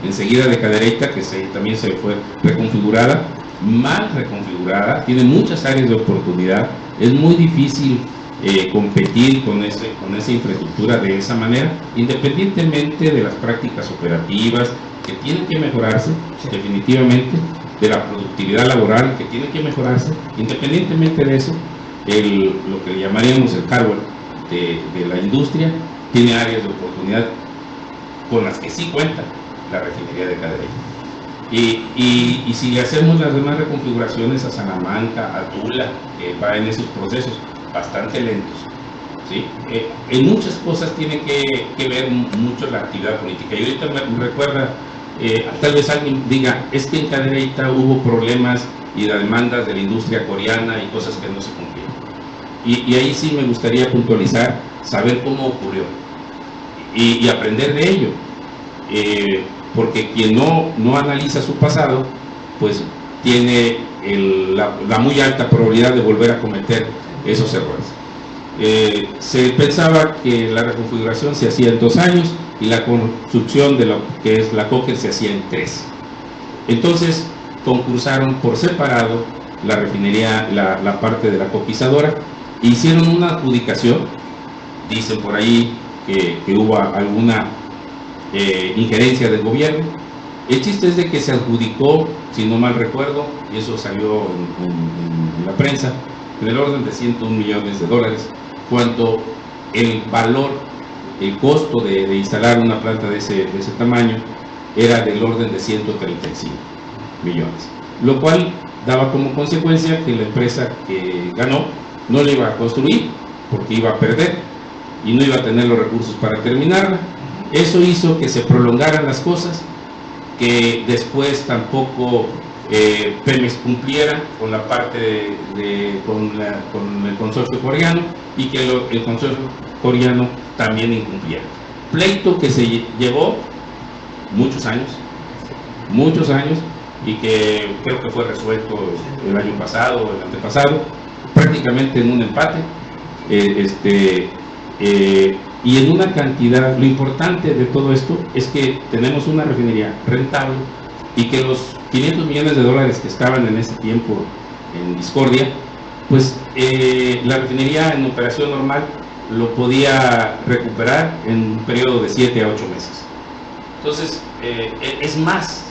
enseguida de Cadereyta, que también se fue reconfigurada, mal reconfigurada, tiene muchas áreas de oportunidad. Es muy difícil competir con esa infraestructura de esa manera, independientemente de las prácticas operativas que tienen que mejorarse, definitivamente, de la productividad laboral que tiene que mejorarse. Independientemente de eso, lo que llamaríamos el hardware de la industria tiene áreas de oportunidad con las que sí cuenta la refinería de Cadereyta. Y si le hacemos las demás reconfiguraciones a Salamanca, a Tula, que va en esos procesos bastante lentos, ¿sí? En muchas cosas tiene que ver mucho la actividad política. Y ahorita me recuerda, tal vez alguien diga, es que en Cadereyta hubo problemas y demandas de la industria coreana y cosas que no se cumplieron. Y ahí sí me gustaría puntualizar, saber cómo ocurrió y aprender de ello, porque quien no analiza su pasado, pues tiene la muy alta probabilidad de volver a cometer esos errores. Se pensaba que la reconfiguración se hacía en 2 años y la construcción de lo que es la coker se hacía en 3. Entonces concursaron por separado la refinería, la parte de la coquizadora, e hicieron una adjudicación. Dicen por ahí que hubo alguna injerencia del gobierno. El chiste es de que se adjudicó, si no mal recuerdo, y eso salió en la prensa, en el orden de 101 millones de dólares, cuando el valor, el costo de instalar una planta de ese tamaño era del orden de 135 millones, lo cual daba como consecuencia que la empresa que ganó no la iba a construir porque iba a perder y no iba a tener los recursos para terminarla. Eso hizo que se prolongaran las cosas, que después tampoco Pemex cumpliera con la parte con el consorcio coreano, y que el consorcio coreano también incumpliera. Pleito que se llevó muchos años, y que creo que fue resuelto el año pasado o el antepasado, prácticamente en un empate, y en una cantidad. Lo importante de todo esto es que tenemos una refinería rentable y que los 500 millones de dólares que estaban en ese tiempo en discordia, pues la refinería en operación normal lo podía recuperar en un periodo de 7 a 8 meses. Entonces, es más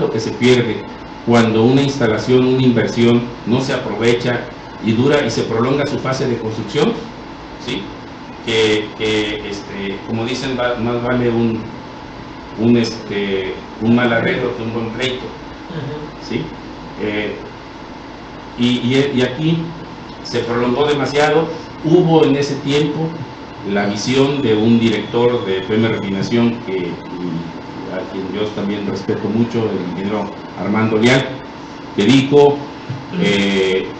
lo que se pierde cuando una instalación, una inversión no se aprovecha y dura y se prolonga su fase de construcción, ¿sí? Como dicen, más vale un mal arreglo que un buen pleito, ¿sí? Y aquí se prolongó demasiado. Hubo en ese tiempo la visión de un director de PM Refinación, a quien yo también respeto mucho, el ingeniero Armando Leal, que dijo,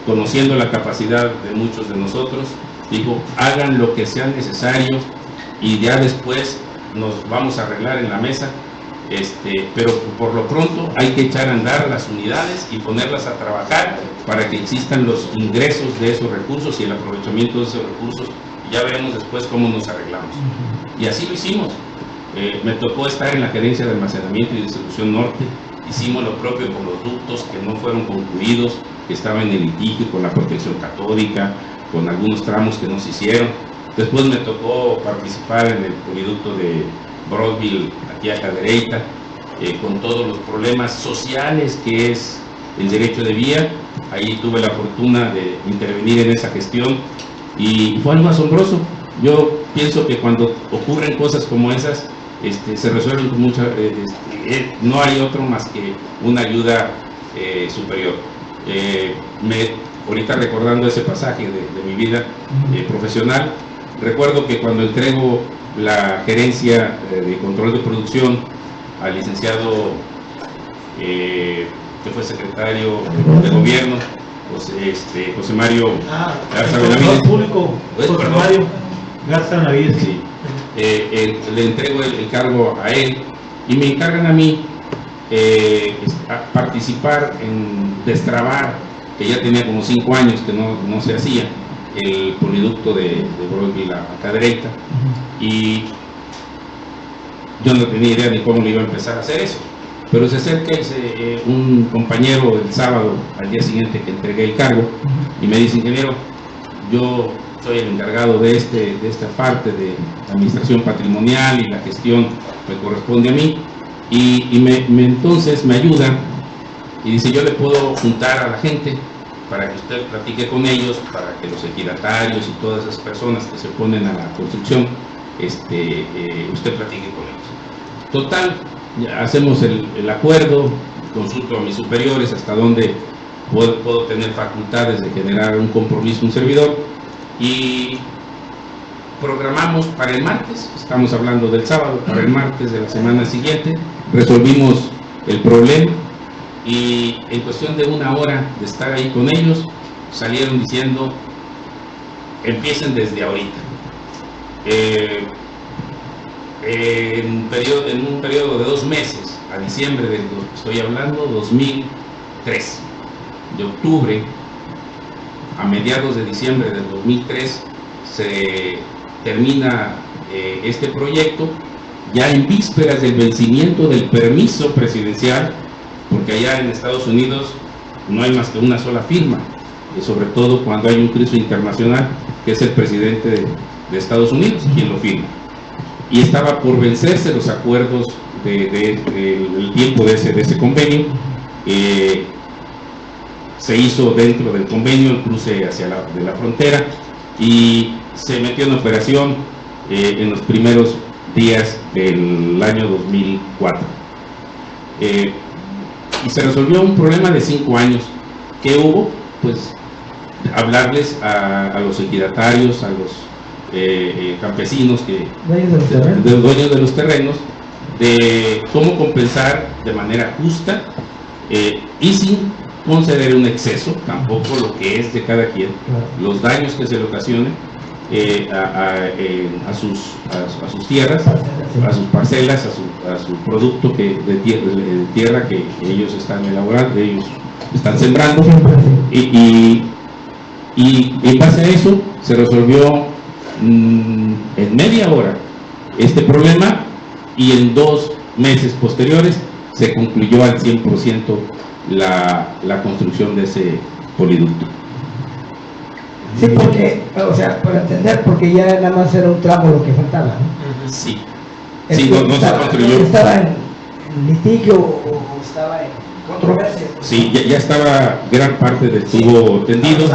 conociendo la capacidad de muchos de nosotros, dijo, hagan lo que sea necesario y ya después nos vamos a arreglar en la mesa, pero por lo pronto hay que echar a andar las unidades y ponerlas a trabajar para que existan los ingresos de esos recursos y el aprovechamiento de esos recursos, y ya veremos después cómo nos arreglamos. Y así lo hicimos. Me tocó estar en la gerencia de almacenamiento y distribución norte. Hicimos lo propio con los ductos que no fueron concluidos, que estaban en el litigio con la protección catódica, con algunos tramos que no se hicieron. Después me tocó participar en el poliducto de Broadville, aquí a Cadereyta, con todos los problemas sociales que es el derecho de vía. Ahí tuve la fortuna de intervenir en esa gestión y fue algo asombroso. Yo pienso que cuando ocurren cosas como esas, se resuelven con mucha... no hay otro más que una ayuda superior. Ahorita recordando ese pasaje de mi vida profesional, recuerdo que cuando entrego la gerencia de control de producción al licenciado que fue secretario de gobierno, José Mario Garza Benavides, público, José Mario Garza Benavides, sí. Le entrego el cargo a él y me encargan a mí a participar en destrabar, que ya tenía como 5 años que no se hacía, el poliducto de Broadville a Cadereyta, y yo no tenía idea ni cómo le iba a empezar a hacer eso. Pero se acerca un compañero el sábado, al día siguiente que entregué el cargo, y me dice: ingeniero, yo soy el encargado de esta parte de administración patrimonial y la gestión me corresponde a mí, y entonces me ayuda y dice: yo le puedo juntar a la gente para que usted platique con ellos, para que los ejidatarios y todas esas personas que se oponen a la construcción, usted platique con ellos. Total, hacemos el acuerdo, consulto a mis superiores hasta dónde puedo tener facultades de generar un compromiso, un servidor, y programamos para el martes, estamos hablando del sábado, para el martes de la semana siguiente, resolvimos el problema y en cuestión de 1 hora de estar ahí con ellos, salieron diciendo: empiecen desde ahorita. En un periodo de 2 meses, a diciembre del, estoy hablando, 2003, de octubre a mediados de diciembre del 2003, se termina este proyecto, ya en vísperas del vencimiento del permiso presidencial, porque allá en Estados Unidos no hay más que una sola firma, y sobre todo cuando hay un crisis internacional, que es el presidente de Estados Unidos quien lo firma. Y estaba por vencerse los acuerdos del tiempo de ese convenio. Se hizo dentro del convenio el cruce hacia la frontera y se metió en operación en los primeros días del año 2004. Y se resolvió un problema de 5 años. ¿Qué hubo? Pues hablarles a los ejidatarios, a los campesinos, dueños de los terrenos, de cómo compensar de manera justa y sin conceder un exceso, tampoco lo que es de cada quien, los daños que se le ocasionen a sus tierras, a sus parcelas, a su producto de tierra que ellos están elaborando, ellos están sembrando, y en base a eso se resolvió en media hora este problema, y en 2 meses posteriores se concluyó al 100% la construcción de ese poliducto. Sí, porque, o sea, para entender, porque ya nada más era un tramo lo que faltaba, ¿no? Sí, sí, no se construyó. ¿Estaba en litigio o estaba en controversia? Sí, ya estaba gran parte del tubo tendido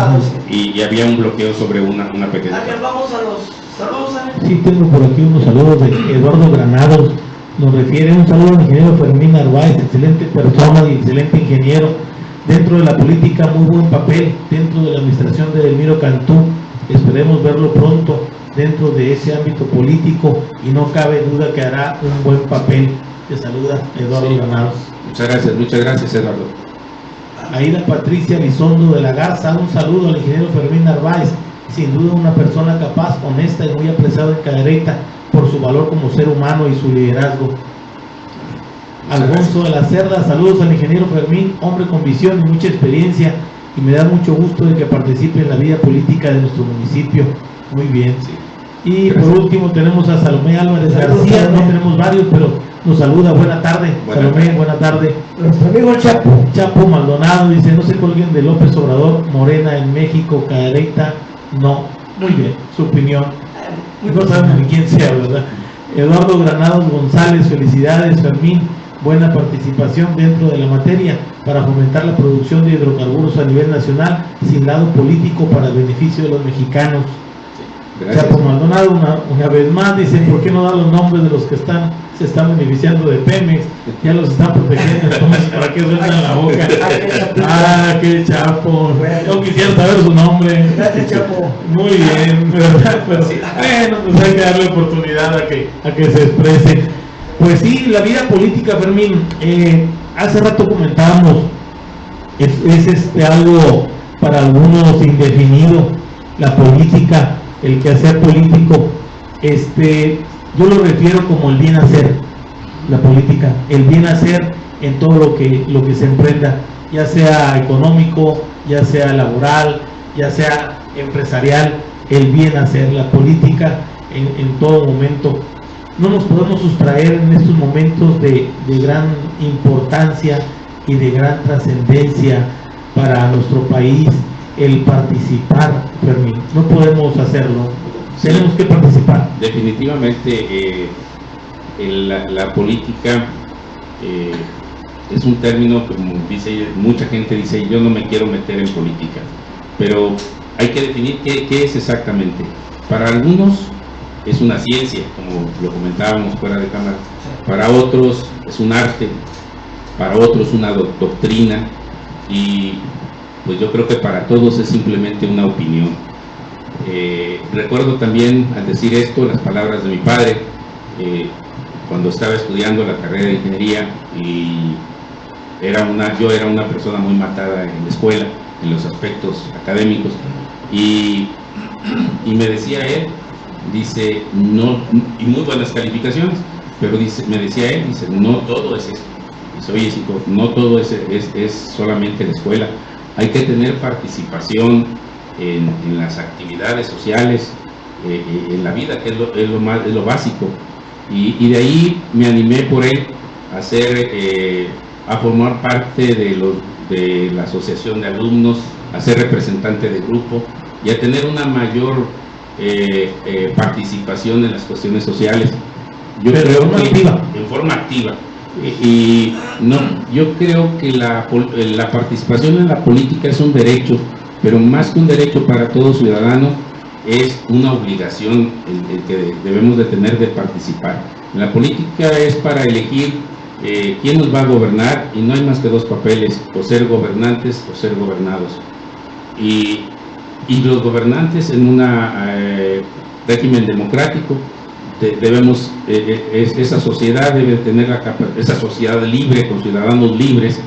y había un bloqueo sobre una pequeña parte. Vamos a los saludos. Sí, tengo por aquí unos saludos de Eduardo Granados. Nos refiere un saludo al ingeniero Fermín Narváez, excelente persona y excelente ingeniero. Dentro de la política, muy buen papel. Dentro de la administración de Edelmiro Cantú, esperemos verlo pronto dentro de ese ámbito político y no cabe duda que hará un buen papel. Te saluda Eduardo Granados. Muchas gracias Eduardo. Aida Patricia Lizondo de la Garza, un saludo al ingeniero Fermín Narváez, sin duda una persona capaz, honesta y muy apreciada en Cadereyta por su valor como ser humano y su liderazgo. Alfonso de la Cerda, saludos al ingeniero Fermín, hombre con visión y mucha experiencia, y me da mucho gusto de que participe en la vida política de nuestro municipio. Muy bien. Sí. Y Gracias. por último tenemos a Salomé Álvarez García, no tenemos varios, pero nos saluda. Buena tarde, Salomé, buena tarde. Nuestro amigo Chapo. Chapo Maldonado dice, no se colguen de López Obrador, Morena en México, Cadereyta, no. Muy bien, su opinión. No sabemos ni quién sea, ¿verdad? Eduardo Granados González, felicidades, Fermín. Buena participación dentro de la materia para fomentar la producción de hidrocarburos a nivel nacional sin lado político para el beneficio de los mexicanos. Gracias. Chapo Maldonado una vez más dice, ¿por qué no dar los nombres de los que se están beneficiando de Pemex? Ya los están protegiendo, entonces ¿para qué sueltan la boca? Ah, qué Chapo. Yo quisiera saber su nombre. Gracias, Chapo. Muy bien, ¿verdad? Pero bueno, pues hay que darle oportunidad a que se exprese. Pues sí, la vida política, Fermín, hace rato comentábamos, es algo para algunos indefinido, la política, el quehacer político, yo lo refiero como el bien hacer, la política, el bien hacer en todo lo que se emprenda, ya sea económico, ya sea laboral, ya sea empresarial, el bien hacer, la política en todo momento. No nos podemos sustraer en estos momentos de gran importancia y de gran trascendencia para nuestro país el participar, Fermín. No podemos hacerlo, Sí. tenemos que participar. Definitivamente la política es un término que, como dice mucha gente, dice yo no me quiero meter en política, pero hay que definir qué es exactamente. Para algunos es una ciencia, como lo comentábamos fuera de cámara, para otros es un arte, para otros una doctrina, y pues yo creo que para todos es simplemente una opinión. Recuerdo también, al decir esto, las palabras de mi padre, cuando estaba estudiando la carrera de ingeniería, y yo era una persona muy matada en la escuela, en los aspectos académicos, y me decía él, dice, no, y muy buenas calificaciones, pero me decía él, dice, no todo es esto. Dice, oye, chico, no todo es solamente la escuela, hay que tener participación en las actividades sociales, en la vida, que es lo básico. Y de ahí me animé por él a formar parte de la asociación de alumnos, a ser representante de grupo y a tener una mayor participación en las cuestiones sociales. Yo creo que en forma activa. Y no, yo creo que la participación en la política es un derecho, pero más que un derecho para todo ciudadano, es una obligación el que debemos de tener de participar. La política es para elegir quién nos va a gobernar, y no hay más que dos papeles, o ser gobernantes o ser gobernados. Y los gobernantes en un régimen democrático esa sociedad debe tener esa sociedad libre, con ciudadanos libres,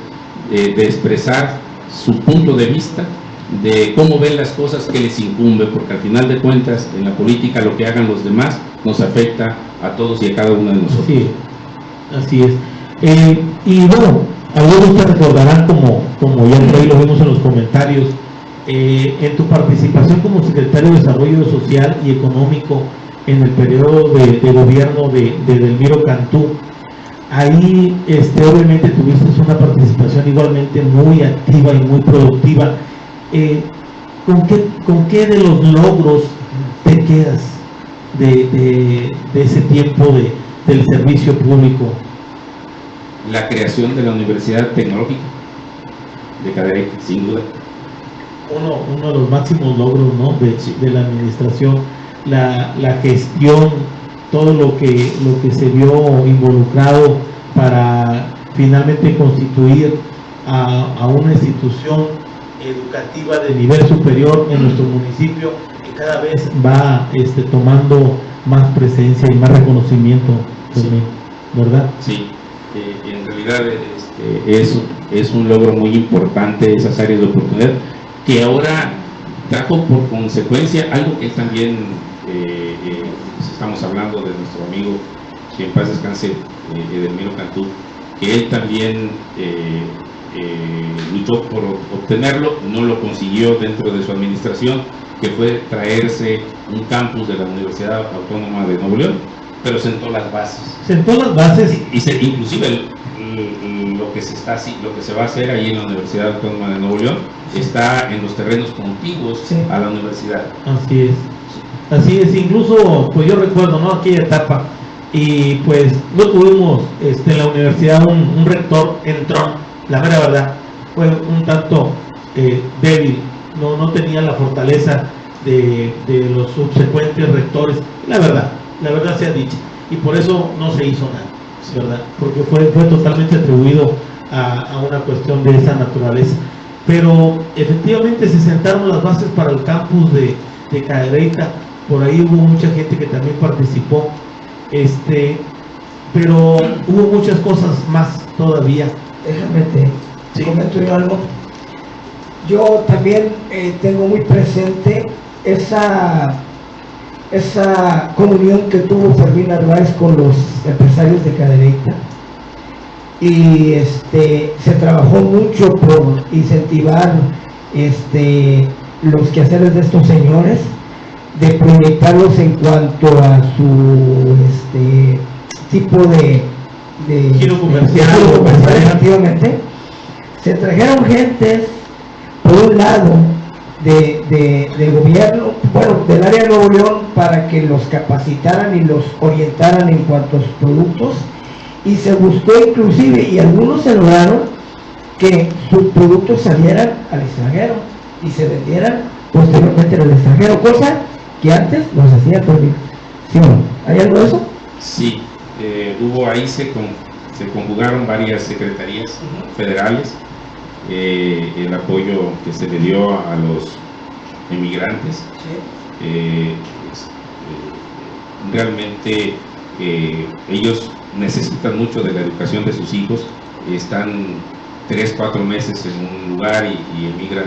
de expresar su punto de vista, de cómo ven las cosas que les incumbe, porque al final de cuentas en la política lo que hagan los demás nos afecta a todos y a cada uno de nosotros. Así es. Y bueno, algunos te recordarán, como ya por ahí lo vimos en los comentarios, en tu participación como secretario de Desarrollo Social y Económico en el periodo de gobierno de Edelmiro Cantú, ahí obviamente tuviste una participación igualmente muy activa y muy productiva. ¿Con qué de los logros te quedas de ese tiempo del servicio público? La creación de la Universidad Tecnológica de Cadereyta, sin duda. Uno de los máximos logros, ¿no?, de la administración, la gestión, todo lo que se vio involucrado para finalmente constituir a una institución educativa de nivel superior en nuestro municipio, que cada vez va tomando más presencia y más reconocimiento, Sí. ¿verdad? Sí, en realidad es un logro muy importante, esas áreas de oportunidad, que ahora trajo por consecuencia algo que también estamos hablando de nuestro amigo, que en paz descanse, Edelmiro Cantú, que él también luchó por obtenerlo, no lo consiguió dentro de su administración, que fue traerse un campus de la Universidad Autónoma de Nuevo León, pero sentó las bases. Sentó las bases. Inclusive lo que se va a hacer ahí en la Universidad Autónoma de Nuevo León está en los terrenos contiguos a la universidad. Así es, incluso pues yo recuerdo, ¿no?, aquella etapa, y pues no tuvimos en la universidad un rector entrón, la mera verdad, fue un tanto débil, no tenía la fortaleza de los subsecuentes rectores, la verdad sea dicha, y por eso no se hizo nada, ¿verdad? Porque fue totalmente atribuido a una cuestión de esa naturaleza. Pero efectivamente se sentaron las bases para el campus de Cadereyta. Por ahí hubo mucha gente que también participó, pero hubo muchas cosas más todavía. Déjame te comento yo algo. Yo también tengo muy presente esa comunión que tuvo Fermín Narváez con los empresarios de Cadereyta, y se trabajó mucho por incentivar los quehaceres de estos señores, de proyectarlos en cuanto a su tipo de giro comercial, efectivamente. Se trajeron gentes, por un lado, de gobierno, bueno, del área de Nuevo León, para que los capacitaran y los orientaran en cuanto a sus productos, y se buscó inclusive, y algunos se lograron, que sus productos salieran al extranjero y se vendieran posteriormente en el extranjero, cosa que antes los hacía prohibir. ¿Sí o no? ¿Hay algo de eso? Sí, hubo ahí, se conjugaron varias secretarías federales, el apoyo que se le dio a los emigrantes, realmente ellos necesitan mucho de la educación de sus hijos, están 3-4 meses en un lugar y emigran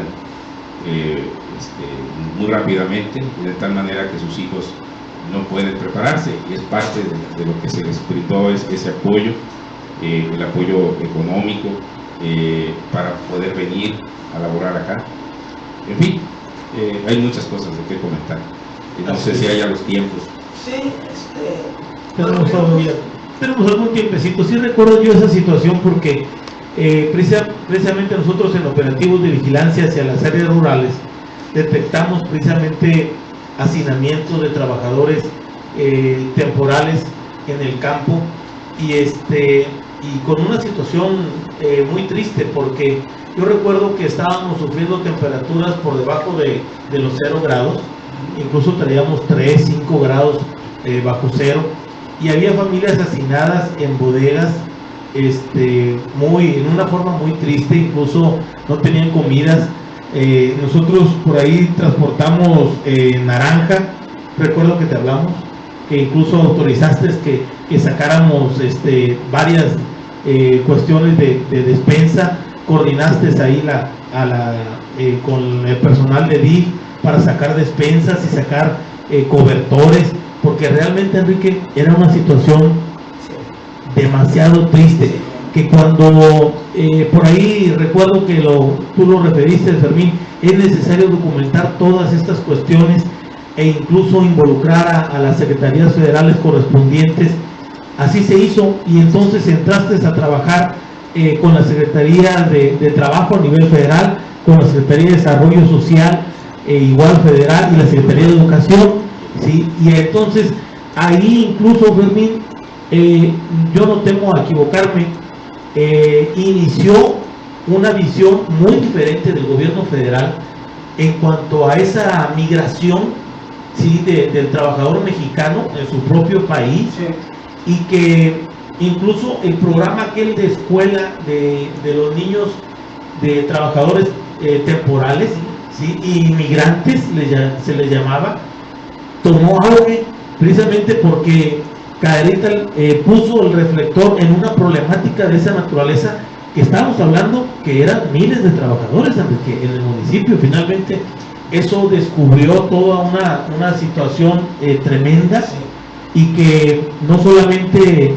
muy rápidamente, de tal manera que sus hijos no pueden prepararse, y es parte de lo que se les brindó ese apoyo, el apoyo económico para poder venir a laborar acá. En fin, hay muchas cosas de qué comentar. No sé si haya los tiempos. Sí, tenemos algún tiempecito. Sí recuerdo yo esa situación porque precisamente nosotros en operativos de vigilancia hacia las áreas rurales detectamos precisamente hacinamiento de trabajadores temporales en el campo, y con una situación muy triste, porque yo recuerdo que estábamos sufriendo temperaturas por debajo de los 0 grados, incluso traíamos 3-5 grados bajo cero, y había familias hacinadas en bodegas en una forma muy triste, incluso no tenían comidas. Nosotros por ahí transportamos naranja, recuerdo que te hablamos, que incluso autorizaste que sacáramos varias cuestiones de despensa, coordinaste ahí con el personal de DIF para sacar despensas y sacar cobertores, porque realmente, Enrique, era una situación demasiado triste, que cuando por ahí recuerdo que tú lo referiste, Fermín, es necesario documentar todas estas cuestiones e incluso involucrar a las secretarías federales correspondientes. Así se hizo, y entonces entraste a trabajar con la Secretaría de Trabajo a nivel federal, con la Secretaría de Desarrollo Social igual federal, y la Secretaría de Educación, ¿sí? Y entonces ahí incluso, Fermín, yo no temo a equivocarme, inició una visión muy diferente del gobierno federal en cuanto a esa migración, ¿sí?, del trabajador mexicano en su propio país, y que incluso el programa aquel de escuela de los niños de trabajadores temporales, ¿sí?, inmigrantes se les llamaba, tomó auge precisamente porque Cadereyta puso el reflector en una problemática de esa naturaleza, que estábamos hablando que eran miles de trabajadores en el municipio. Finalmente eso descubrió toda una situación tremenda, y que no solamente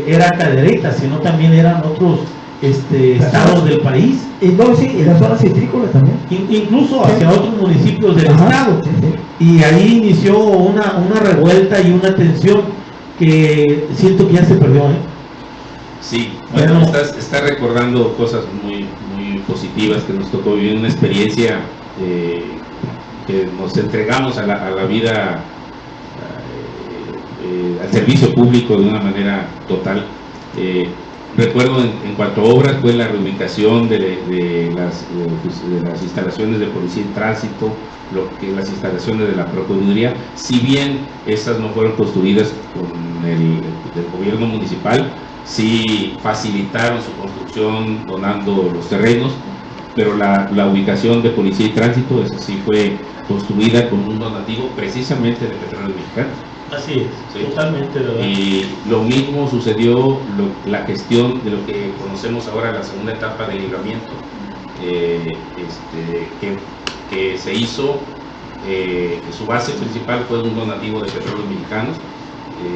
era Cadereyta, sino también eran otros estados del país. Y no, sí, y las zonas citrícolas también. Incluso hacia otros municipios del Ajá, estado. sí, sí. Y ahí inició una revuelta y una tensión que siento que ya se perdió, ¿eh? Sí, bueno, Bueno. estás recordando cosas muy, muy positivas que nos tocó vivir, una experiencia que nos entregamos a la vida, al servicio público de una manera total. Recuerdo en cuanto a obras fue la reubicación de las instalaciones de policía y tránsito, las instalaciones de la Procuraduría, si bien estas no fueron construidas con el gobierno municipal, sí facilitaron su construcción donando los terrenos, pero la ubicación de policía y tránsito, esa sí fue construida con un donativo precisamente de Petróleos Mexicanos. Así es, Sí. totalmente, ¿verdad? Y lo mismo sucedió la gestión de lo que conocemos ahora la segunda etapa de libramiento, que se hizo, que su base principal fue un donativo de Petróleos Mexicanos,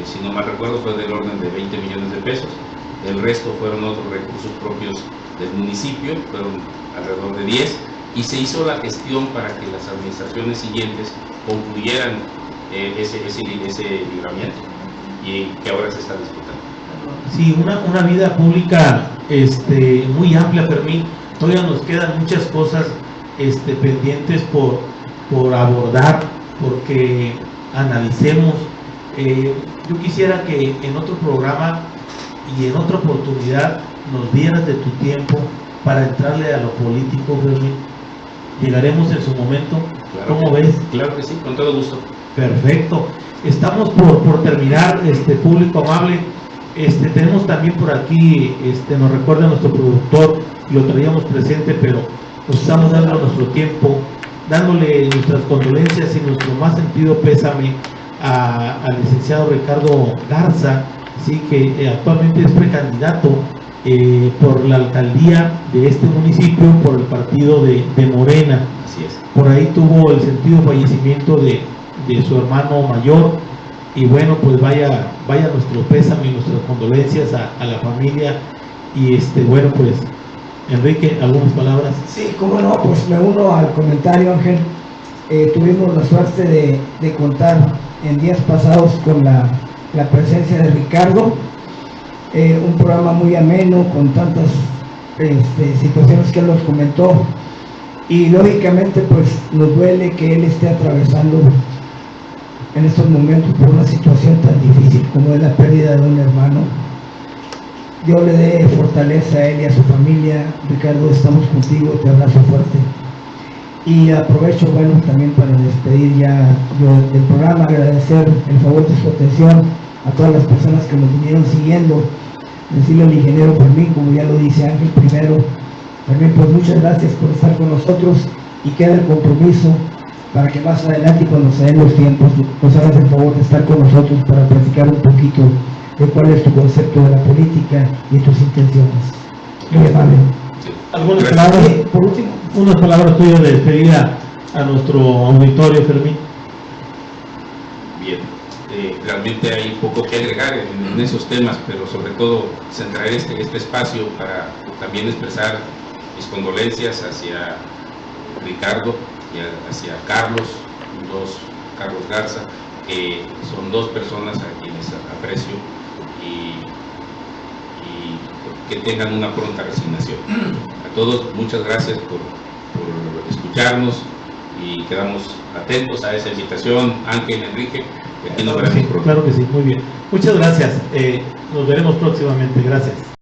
si no mal recuerdo fue del orden de 20 millones de pesos, el resto fueron otros recursos propios del municipio, fueron alrededor de 10, y se hizo la gestión para que las administraciones siguientes concluyeran ese libramiento, y que ahora se está disputando. Sí, una vida pública muy amplia, Fermín. Todavía nos quedan muchas cosas pendientes por abordar, porque analicemos. Yo quisiera que en otro programa y en otra oportunidad nos dieras de tu tiempo para entrarle a lo político, Fermín. Llegaremos en su momento. Claro. ¿Cómo ves? Claro que sí, con todo gusto. Perfecto. Estamos por terminar, público amable. Tenemos también por aquí, nos recuerda nuestro productor, lo traíamos presente, pero nos estamos dando nuestro tiempo, dándole nuestras condolencias y nuestro más sentido pésame al licenciado Ricardo Garza, sí, que actualmente es precandidato por la alcaldía de este municipio por el partido de Morena. Así es. Por ahí tuvo el sentido fallecimiento de su hermano mayor, y bueno, pues vaya nuestro pésame y nuestras condolencias a la familia. Y bueno, pues Enrique, ¿algunas palabras? Sí, cómo no, pues me uno al comentario, Ángel. Tuvimos la suerte de contar en días pasados con la presencia de Ricardo, un programa muy ameno, con tantas situaciones que él nos comentó, y lógicamente pues nos duele que él esté atravesando en estos momentos por una situación tan difícil como es la pérdida de un hermano. Dios le dé fortaleza a él y a su familia. Ricardo, estamos contigo, te abrazo fuerte. Y aprovecho, bueno, también para despedir ya yo del programa, agradecer el favor de su atención a todas las personas que nos vinieron siguiendo, decirle al ingeniero Fermín, como ya lo dice Ángel primero, Fermín, pues muchas gracias por estar con nosotros, y queda el compromiso para que más adelante, cuando se den los tiempos, nos hagas el favor de estar con nosotros para platicar un poquito de cuál es tu concepto de la política y tus intenciones. Muy amable. Sí. ¿Algunas Gracias. palabras? Sí, por último. Unas palabras tuyas de despedida a nuestro auditorio, Fermín. Bien, realmente hay poco que agregar en esos temas, pero sobre todo centrar este espacio para también expresar mis condolencias hacia Ricardo y hacia Carlos Garza, que son dos personas a quienes aprecio, y que tengan una pronta resignación. A todos, muchas gracias por escucharnos, y quedamos atentos a esa invitación. Ángel, Enrique, y aquí nos veremos pronto. Claro que sí, muy bien. Muchas gracias. Nos veremos próximamente. Gracias.